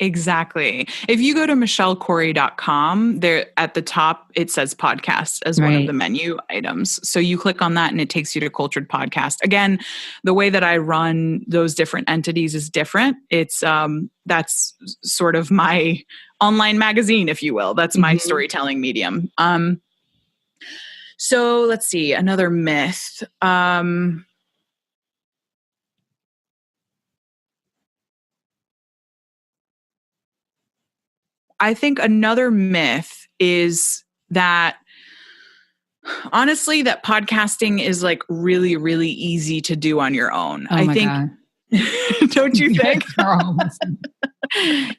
Exactly. If you go to michellekhoury.com, there at the top, it says podcast as one of the menu items. So you click on that and it takes you to Cultured Podcast. Again, the way that I run those different entities is different. It's that's sort of my online magazine, if you will. That's my storytelling medium. So let's see, another myth. I think another myth is that, honestly, that podcasting is like really, really easy to do on your own. Oh, I think, God. Don't you think?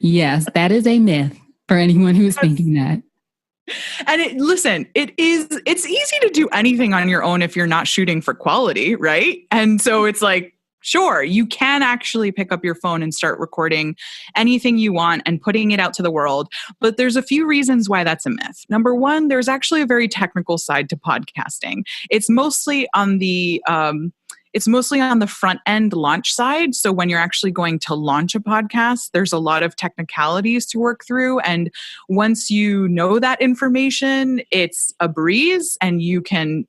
Yes, that is a myth for anyone who's thinking that. And it's easy to do anything on your own if you're not shooting for quality, right? And so it's like, Sure, you can actually pick up your phone and start recording anything you want and putting it out to the world. But there's a few reasons why that's a myth. Number one, there's actually a very technical side to podcasting. It's mostly on the front end launch side. So when you're actually going to launch a podcast, there's a lot of technicalities to work through. And once you know that information, it's a breeze and you can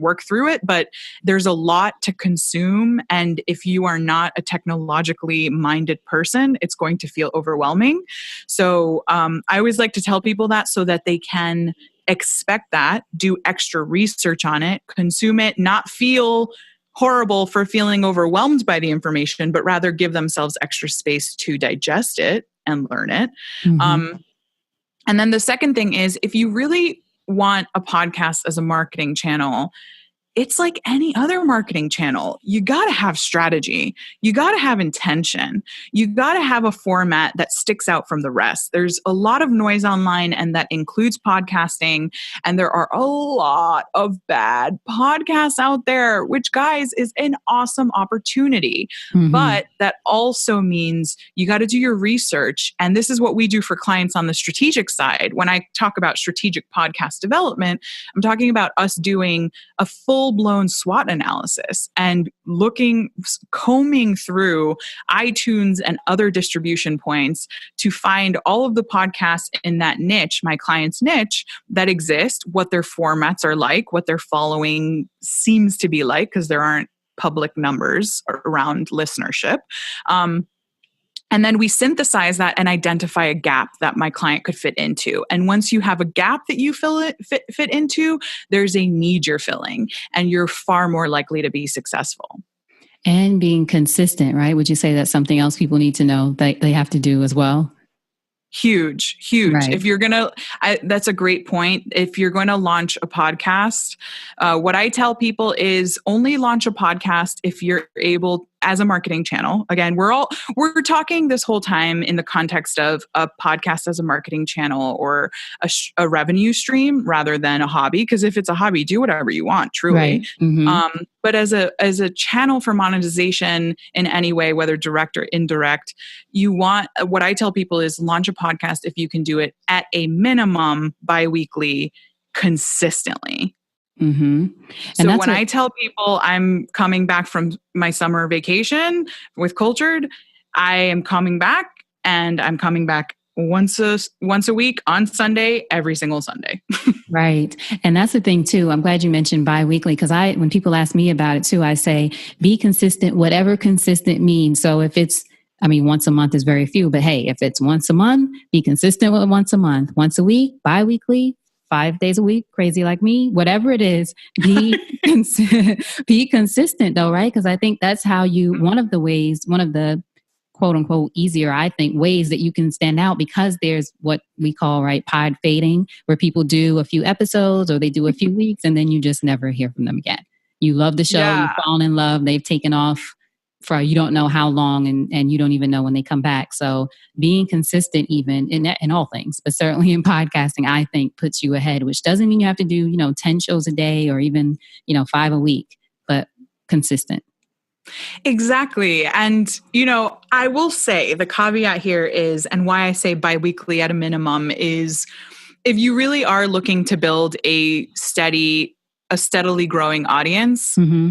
work through it. But there's a lot to consume. And if you are not a technologically minded person, it's going to feel overwhelming. So I always like to tell people that so that they can expect that, do extra research on it, consume it, not feel horrible for feeling overwhelmed by the information, but rather give themselves extra space to digest it and learn it. Mm-hmm. And then the second thing is, if you really want a podcast as a marketing channel, it's like any other marketing channel. You got to have strategy. You got to have intention. You got to have a format that sticks out from the rest. There's a lot of noise online, and that includes podcasting. And there are a lot of bad podcasts out there, which, guys, is an awesome opportunity. Mm-hmm. But that also means you got to do your research. And this is what we do for clients on the strategic side. When I talk about strategic podcast development, I'm talking about us doing a full-blown SWOT analysis and combing through iTunes and other distribution points to find all of the podcasts in that niche, my client's niche, that exist, what their formats are like, what their following seems to be like, because there aren't public numbers around listenership. And then we synthesize that and identify a gap that my client could fit into. And once you have a gap that you fit into, there's a need you're filling, and you're far more likely to be successful. And being consistent, right? Would you say that's something else people need to know that they have to do as well? Huge. Right. If you're that's a great point. If you're going to launch a podcast, what I tell people is only launch a podcast if you're able, as a marketing channel. Again, we're talking this whole time in the context of a podcast as a marketing channel or a revenue stream rather than a hobby. Because if it's a hobby, do whatever you want, truly. Right. Mm-hmm. But as a channel for monetization in any way, whether direct or indirect, what I tell people is launch a podcast if you can do it at a minimum bi-weekly consistently. Mm-hmm. So when I tell people I'm coming back from my summer vacation with Cultured, I am coming back, and I'm coming back once a week on Sunday, every single Sunday. Right. And that's the thing too. I'm glad you mentioned bi-weekly, because when people ask me about it too, I say, be consistent, whatever consistent means. So if it's, once a month is very few, but hey, if it's once a month, be consistent with once a month, once a week, bi-weekly, 5 days a week, crazy like me, whatever it is, be consistent though, right? Because I think that's how one of the quote unquote easier, I think, ways that you can stand out, because there's what we call, right, pod fading, where people do a few episodes or they do a few weeks and then you just never hear from them again. You love the show, You've fallen in love, they've taken off for you don't know how long, and you don't even know when they come back. So being consistent, even in all things, but certainly in podcasting, I think puts you ahead, which doesn't mean you have to do, 10 shows a day or even, 5 a week, but consistent. Exactly. And, I will say the caveat here is, and why I say bi-weekly at a minimum is, if you really are looking to build a steadily growing audience, mm-hmm.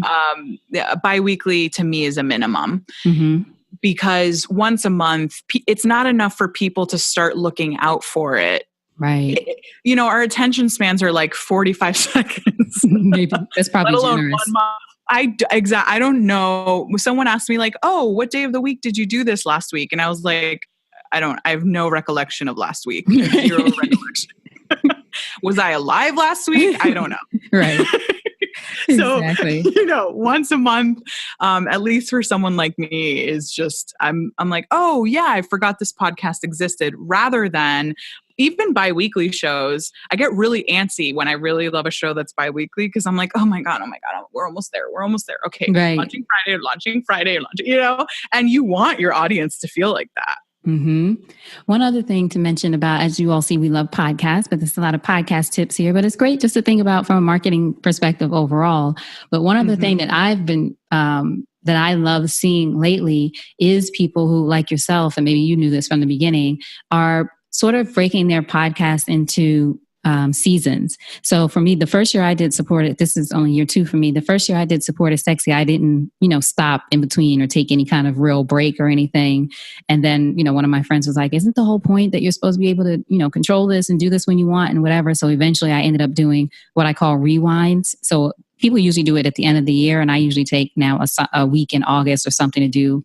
Bi-weekly to me is a minimum. Mm-hmm. Because once a month, it's not enough for people to start looking out for it. Right. Our attention spans are like 45 seconds. Maybe that's probably let alone generous. 1 month. I don't know. Someone asked me like, oh, what day of the week did you do this last week? And I was like, I have no recollection of last week. Zero recollection. Was I alive last week? I don't know. Right. So, exactly. Once a month, at least for someone like me, is just, I'm like, oh yeah, I forgot this podcast existed, rather than even bi-weekly shows. I get really antsy when I really love a show that's bi-weekly, because I'm like, oh my God, we're almost there. Okay. Right. Launching Friday, and you want your audience to feel like that. Mm-hmm. One other thing to mention about, as you all see, we love podcasts, but there's a lot of podcast tips here, but it's great just to think about from a marketing perspective overall. But one other thing that I've been that I love seeing lately is people who, like yourself, and maybe you knew this from the beginning, are sort of breaking their podcast into seasons. So for me, the first year I did support it, this is only year 2 for me. The first year I did support it Sexy, I didn't, stop in between or take any kind of real break or anything. And then, one of my friends was like, isn't the whole point that you're supposed to be able to, control this and do this when you want and whatever. So eventually I ended up doing what I call rewinds. So people usually do it at the end of the year. And I usually take now a week in August or something to do,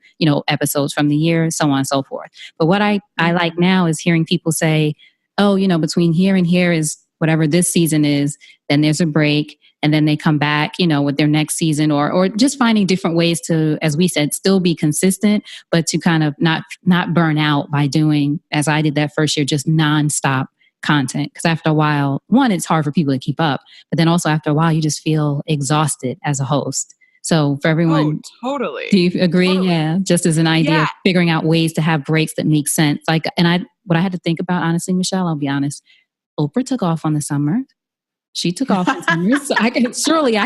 episodes from the year, so on and so forth. But what I like now is hearing people say, oh, between here and here is whatever this season is, then there's a break. And then they come back, with their next season or just finding different ways to, as we said, still be consistent, but to kind of not burn out by doing, as I did that first year, just nonstop content. Because after a while, one, it's hard for people to keep up. But then also after a while, you just feel exhausted as a host. So for everyone, totally. Do you agree? Totally. Yeah. Just as an idea of figuring out ways to have breaks that make sense. What I had to think about, honestly, Michelle, I'll be honest, Oprah took off on the summer. She took off in summers. So I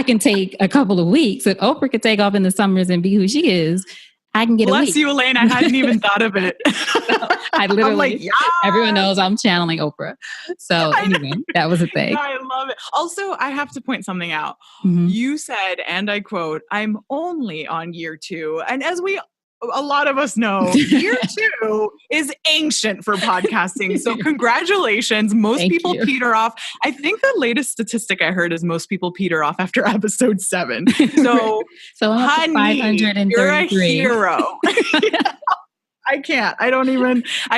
can take a couple of weeks. If Oprah could take off in the summers and be who she is, I can get a week. Bless you, Elayne. I hadn't even thought of it. So I literally, like, yes! Everyone knows I'm channeling Oprah. So anyway, that was a thing. I love it. Also, I have to point something out. Mm-hmm. You said, and I quote, I'm only on year 2. And as a lot of us know, year 2 is ancient for podcasting. So congratulations. Most people peter off. I think the latest statistic I heard is most people peter off after episode 7. So honey, you're a hero. I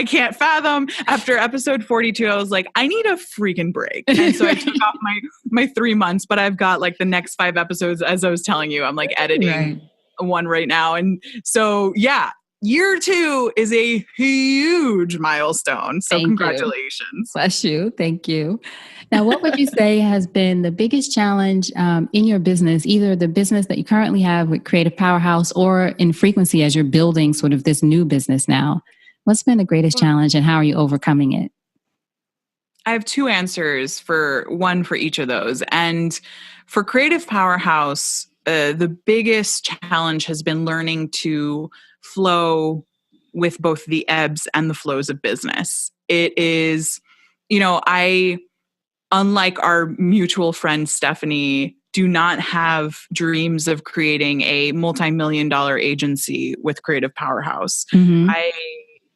can't fathom. After episode 42, I was like, I need a freaking break. And so I took off my 3 months, but I've got like the next 5 episodes, as I was telling you, I'm like editing one right now. And so, year 2 is a huge milestone. So congratulations. Bless you. Thank you. Now, what would you say has been the biggest challenge in your business, either the business that you currently have with Creative Powerhouse or in Frqncy as you're building sort of this new business now? What's been the greatest challenge and how are you overcoming it? I have 2 answers for each of those. And for Creative Powerhouse, the biggest challenge has been learning to flow with both the ebbs and the flows of business. It is, I, unlike our mutual friend Stephanie, do not have dreams of creating a multi-million-dollar agency with Creative Powerhouse. Mm-hmm.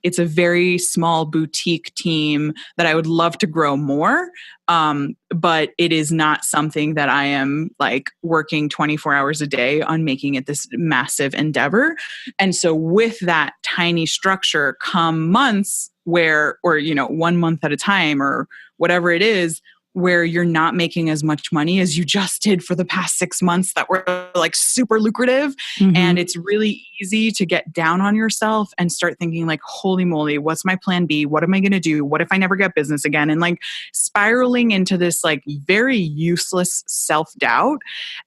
It's a very small boutique team that I would love to grow more. But it is not something that I am like working 24 hours a day on making it this massive endeavor. And so with that tiny structure come months or 1 month at a time or whatever it is, where you're not making as much money as you just did for the past 6 months that were like super lucrative. Mm-hmm. And it's really easy to get down on yourself and start thinking like, holy moly, what's my plan B? What am I going to do? What if I never get business again? And like spiraling into this like very useless self-doubt.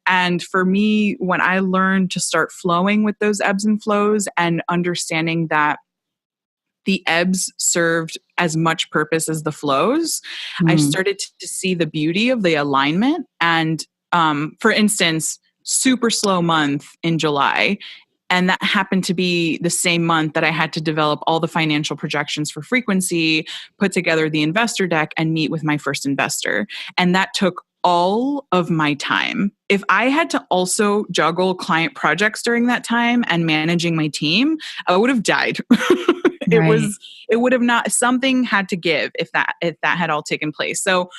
And for me, when I learned to start flowing with those ebbs and flows and understanding that the ebbs served as much purpose as the flows, I started to see the beauty of the alignment. And for instance, super slow month in July. And that happened to be the same month that I had to develop all the financial projections for Frqncy, put together the investor deck, and meet with my first investor. And that took all of my time. If I had to also juggle client projects during that time and managing my team, I would have died. It would have not, something had to give if that had all taken place. So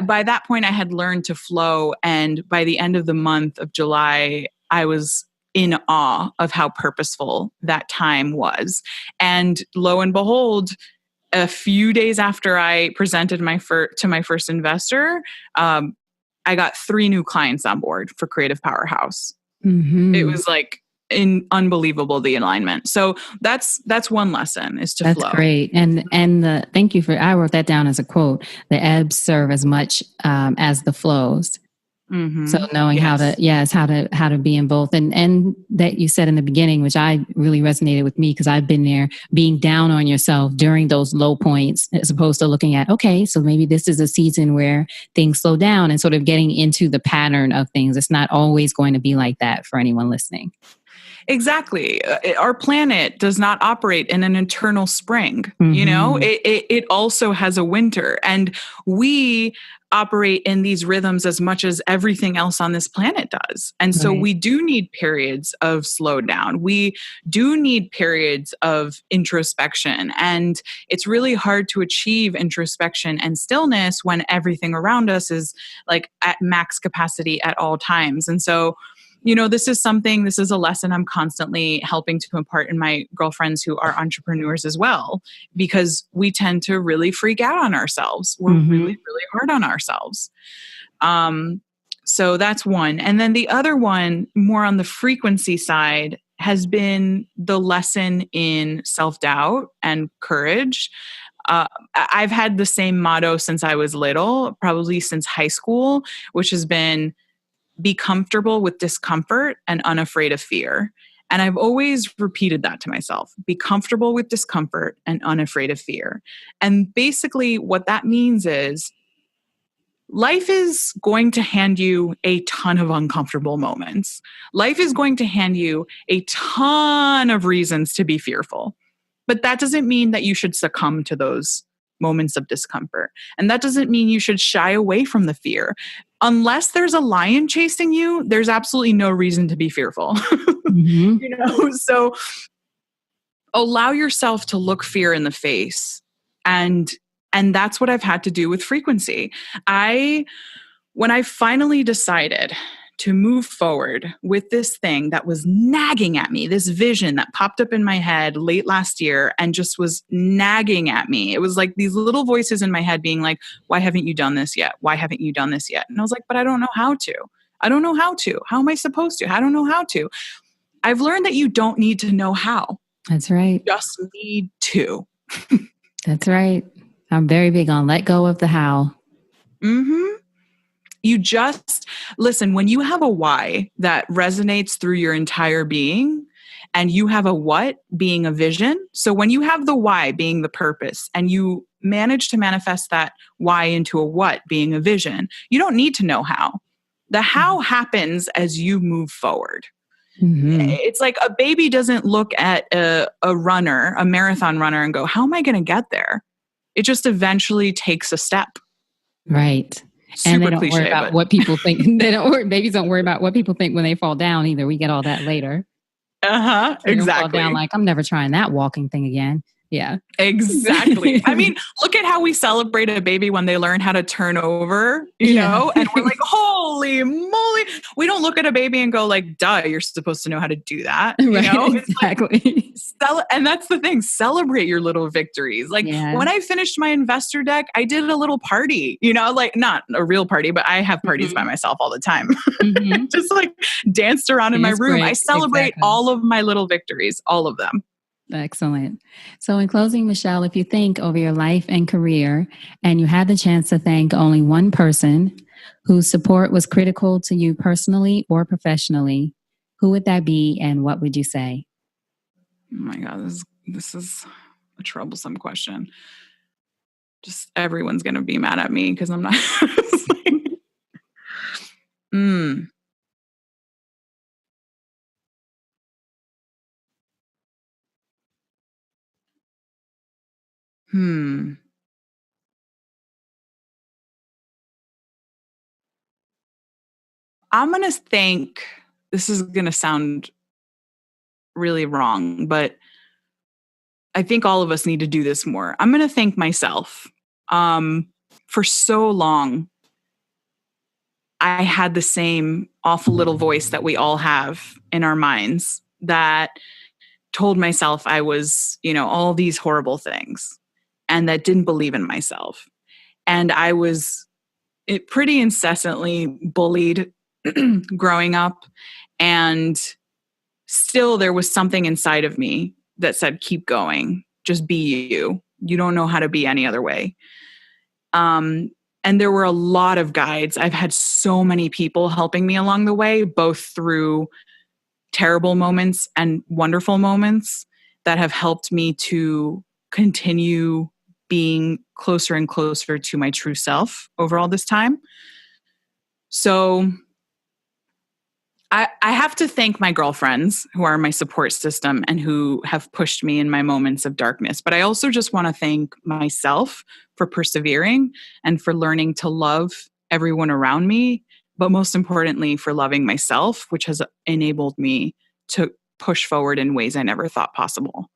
by that point I had learned to flow. And by the end of the month of July, I was in awe of how purposeful that time was. And lo and behold, a few days after I presented to my first investor, I got 3 new clients on board for Creative Powerhouse. Mm-hmm. It was like unbelievable, the alignment. So that's one lesson, is to flow. That's great. And thank you I wrote that down as a quote. The ebbs serve as much as the flows. Mm-hmm. So knowing how to be in both, and that you said in the beginning, which I really resonated with me because I've been there, being down on yourself during those low points, as opposed to looking at, okay, so maybe this is a season where things slow down, and sort of getting into the pattern of things. It's not always going to be like that for anyone listening. Exactly. Our planet does not operate in an eternal spring. It also has a winter, and we operate in these rhythms as much as everything else on this planet does. And so we do need periods of slowdown. We do need periods of introspection. And it's really hard to achieve introspection and stillness when everything around us is like at max capacity at all times. And so this is a lesson I'm constantly helping to impart in my girlfriends who are entrepreneurs as well, because we tend to really freak out on ourselves. We're really, really hard on ourselves. So that's one. And then the other one, more on the frequency side, has been the lesson in self-doubt and courage. I've had the same motto since I was little, probably since high school, which has been be comfortable with discomfort and unafraid of fear. And I've always repeated that to myself, be comfortable with discomfort and unafraid of fear. And basically what that means is life is going to hand you a ton of uncomfortable moments. Life is going to hand you a ton of reasons to be fearful. But that doesn't mean that you should succumb to those moments of discomfort. And that doesn't mean you should shy away from the fear. Unless there's a lion chasing you, there's absolutely no reason to be fearful. So allow yourself to look fear in the face. And that's what I've had to do with frequency. When I finally decided to move forward with this thing that was nagging at me, this vision that popped up in my head late last year and just was nagging at me. It was like these little voices in my head being like, why haven't you done this yet? Why haven't you done this yet? And I was like, but I don't know how to. I don't know how to. How am I supposed to? I don't know how to. I've learned that you don't need to know how. That's right. You just need to. That's right. I'm very big on let go of the how. You just listen, when you have a why that resonates through your entire being, and you have a what being a vision. So when you have the why being the purpose and you manage to manifest that why into a what being a vision, you don't need to know how. The how happens as you move forward. It's like a baby doesn't look at a runner, a marathon runner, and go, how am I going to get there? It just eventually takes a step. Right. Super and they don't cliche, worry about what people think. Babies don't worry about what people think when they fall down either. We get all that later. Exactly. Don't fall down like, I'm never trying that walking thing again. Yeah. Exactly. I mean, look at how we celebrate a baby when they learn how to turn over, you know, and we're like, holy moly. We don't look at a baby and go like, duh, you're supposed to know how to do that. You know? Exactly. And that's the thing. Celebrate your little victories. Like when I finished my investor deck, I did a little party, you know, like not a real party, but I have parties by myself all the time. Just like danced around in my room. I celebrate all of my little victories, all of them. Excellent. So in closing, Michelle, if you think over your life and career and you had the chance to thank only one person whose support was critical to you personally or professionally, who would that be and what would you say? Oh my God, this is a troublesome question. Just everyone's going to be mad at me because I'm not. I'm going to think, this is going to sound really wrong, but I think all of us need to do this more. I'm going to thank myself. For so long, I had the same awful little voice that we all have in our minds that told myself I was, you know, all these horrible things and that didn't believe in myself. And I was pretty incessantly bullied growing up. And still there was something inside of me that said, keep going, just be you. You don't know how to be any other way. And there were a lot of guides. I've had so many people helping me along the way, both through terrible moments and wonderful moments that have helped me to continue being closer and closer to my true self over all this time. So I have to thank my girlfriends who are my support system and who have pushed me in my moments of darkness. But I also just want to thank myself for persevering and for learning to love everyone around me, but most importantly, for loving myself, which has enabled me to push forward in ways I never thought possible.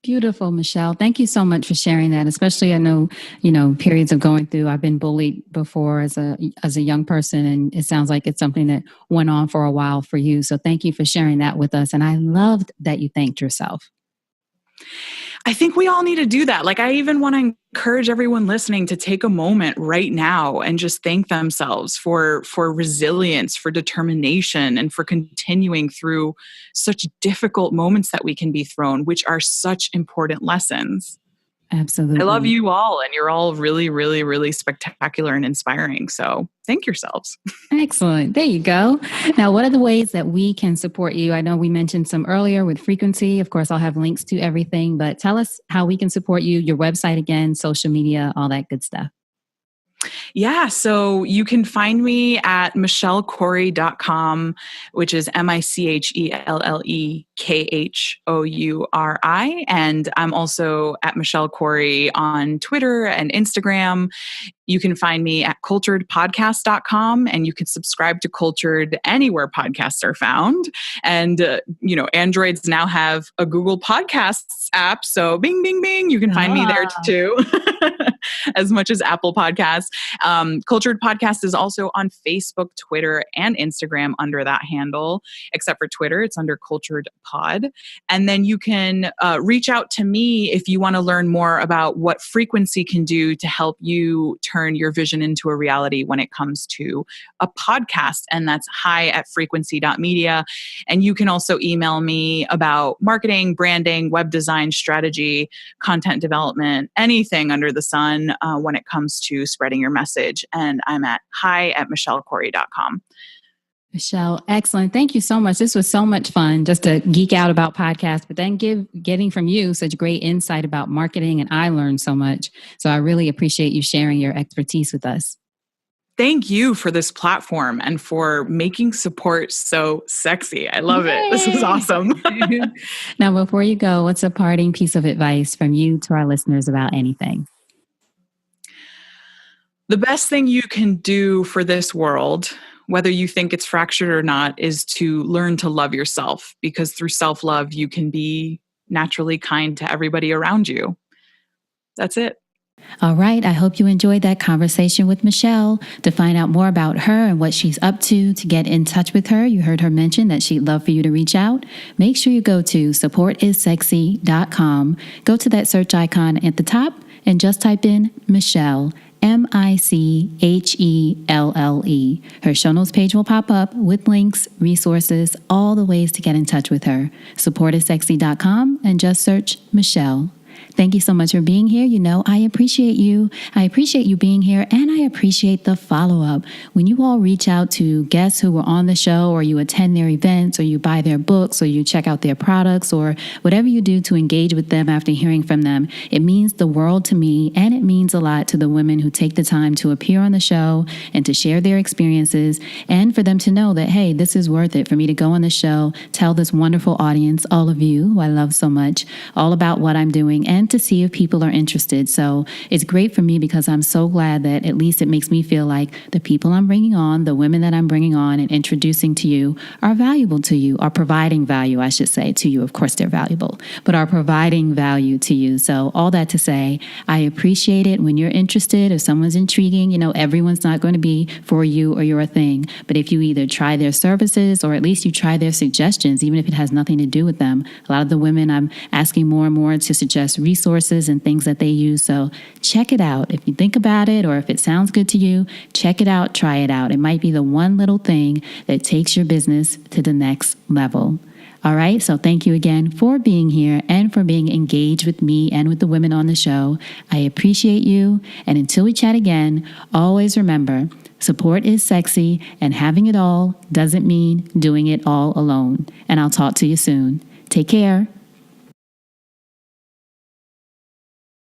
Beautiful, Michelle. Thank you so much for sharing that. Especially, I know, periods of going through. I've been bullied before as a young person, and it sounds like it's something that went on for a while for you. So thank you for sharing that with us. And I loved that you thanked yourself. I think we all need to do that. Like, I even want to encourage everyone listening to take a moment right now and just thank themselves for resilience, for determination, and for continuing through such difficult moments that we can be thrown, which are such important lessons. Absolutely. I love you all, and you're all really, really, really spectacular and inspiring. So thank yourselves. Excellent. There you go. Now, what are the ways that we can support you? I know we mentioned some earlier with Frqncy. Of course, I'll have links to everything, but tell us how we can support you, your website again, social media, all that good stuff. Yeah, so you can find me at michellekhoury.com, which is MICHELLEKHOURI. And I'm also at Michelle Khouri on Twitter and Instagram. You can find me at culturedpodcast.com, and you can subscribe to Cultured anywhere podcasts are found. And, Androids now have a Google Podcasts app. So bing, bing, bing, you can find me there too, as much as Apple Podcasts. Cultured Podcast is also on Facebook, Twitter, and Instagram under that handle, except for Twitter, it's under Cultured Pod. And then you can reach out to me if you want to learn more about what Frqncy can do to help you turn your vision into a reality when it comes to a podcast. And that's hi@frqncy.media. And you can also email me about marketing, branding, web design, strategy, content development, anything under the sun when it comes to spreading your message. And I'm at hi@michellekhoury.com. Michelle, excellent. Thank you so much. This was so much fun just to geek out about podcasts, but then getting from you such great insight about marketing, and I learned so much. So I really appreciate you sharing your expertise with us. Thank you for this platform and for making support so sexy. I love it. This is awesome. Now, before you go, what's a parting piece of advice from you to our listeners about anything? The best thing you can do for this world, whether you think it's fractured or not, is to learn to love yourself, because through self-love, you can be naturally kind to everybody around you. That's it. All right. I hope you enjoyed that conversation with Michelle. To find out more about her and what she's up to get in touch with her, you heard her mention that she'd love for you to reach out. Make sure you go to supportissexy.com. Go to that search icon at the top and just type in Michelle, MICHELLE. Her show notes page will pop up with links, resources, all the ways to get in touch with her. Supportissexy.com and just search Michelle. Thank you so much for being here. I appreciate you. I appreciate you being here, and I appreciate the follow-up. When you all reach out to guests who were on the show, or you attend their events, or you buy their books, or you check out their products, or whatever you do to engage with them after hearing from them, it means the world to me, and it means a lot to the women who take the time to appear on the show and to share their experiences, and for them to know that, hey, this is worth it for me to go on the show, tell this wonderful audience, all of you who I love so much, all about what I'm doing, and to see if people are interested. So it's great for me because I'm so glad that at least it makes me feel like the people I'm bringing on, the women that I'm bringing on and introducing to you are valuable to you, are providing value, I should say, to you. Of course, they're valuable, but are providing value to you. So all that to say, I appreciate it when you're interested. If someone's intriguing, everyone's not going to be for you or your thing. But if you either try their services or at least you try their suggestions, even if it has nothing to do with them, a lot of the women I'm asking more and more to suggest resources and things that they use. So check it out. If you think about it or if it sounds good to you, check it out, try it out. It might be the one little thing that takes your business to the next level. All right. So thank you again for being here and for being engaged with me and with the women on the show. I appreciate you. And until we chat again, always remember, support is sexy, and having it all doesn't mean doing it all alone. And I'll talk to you soon. Take care.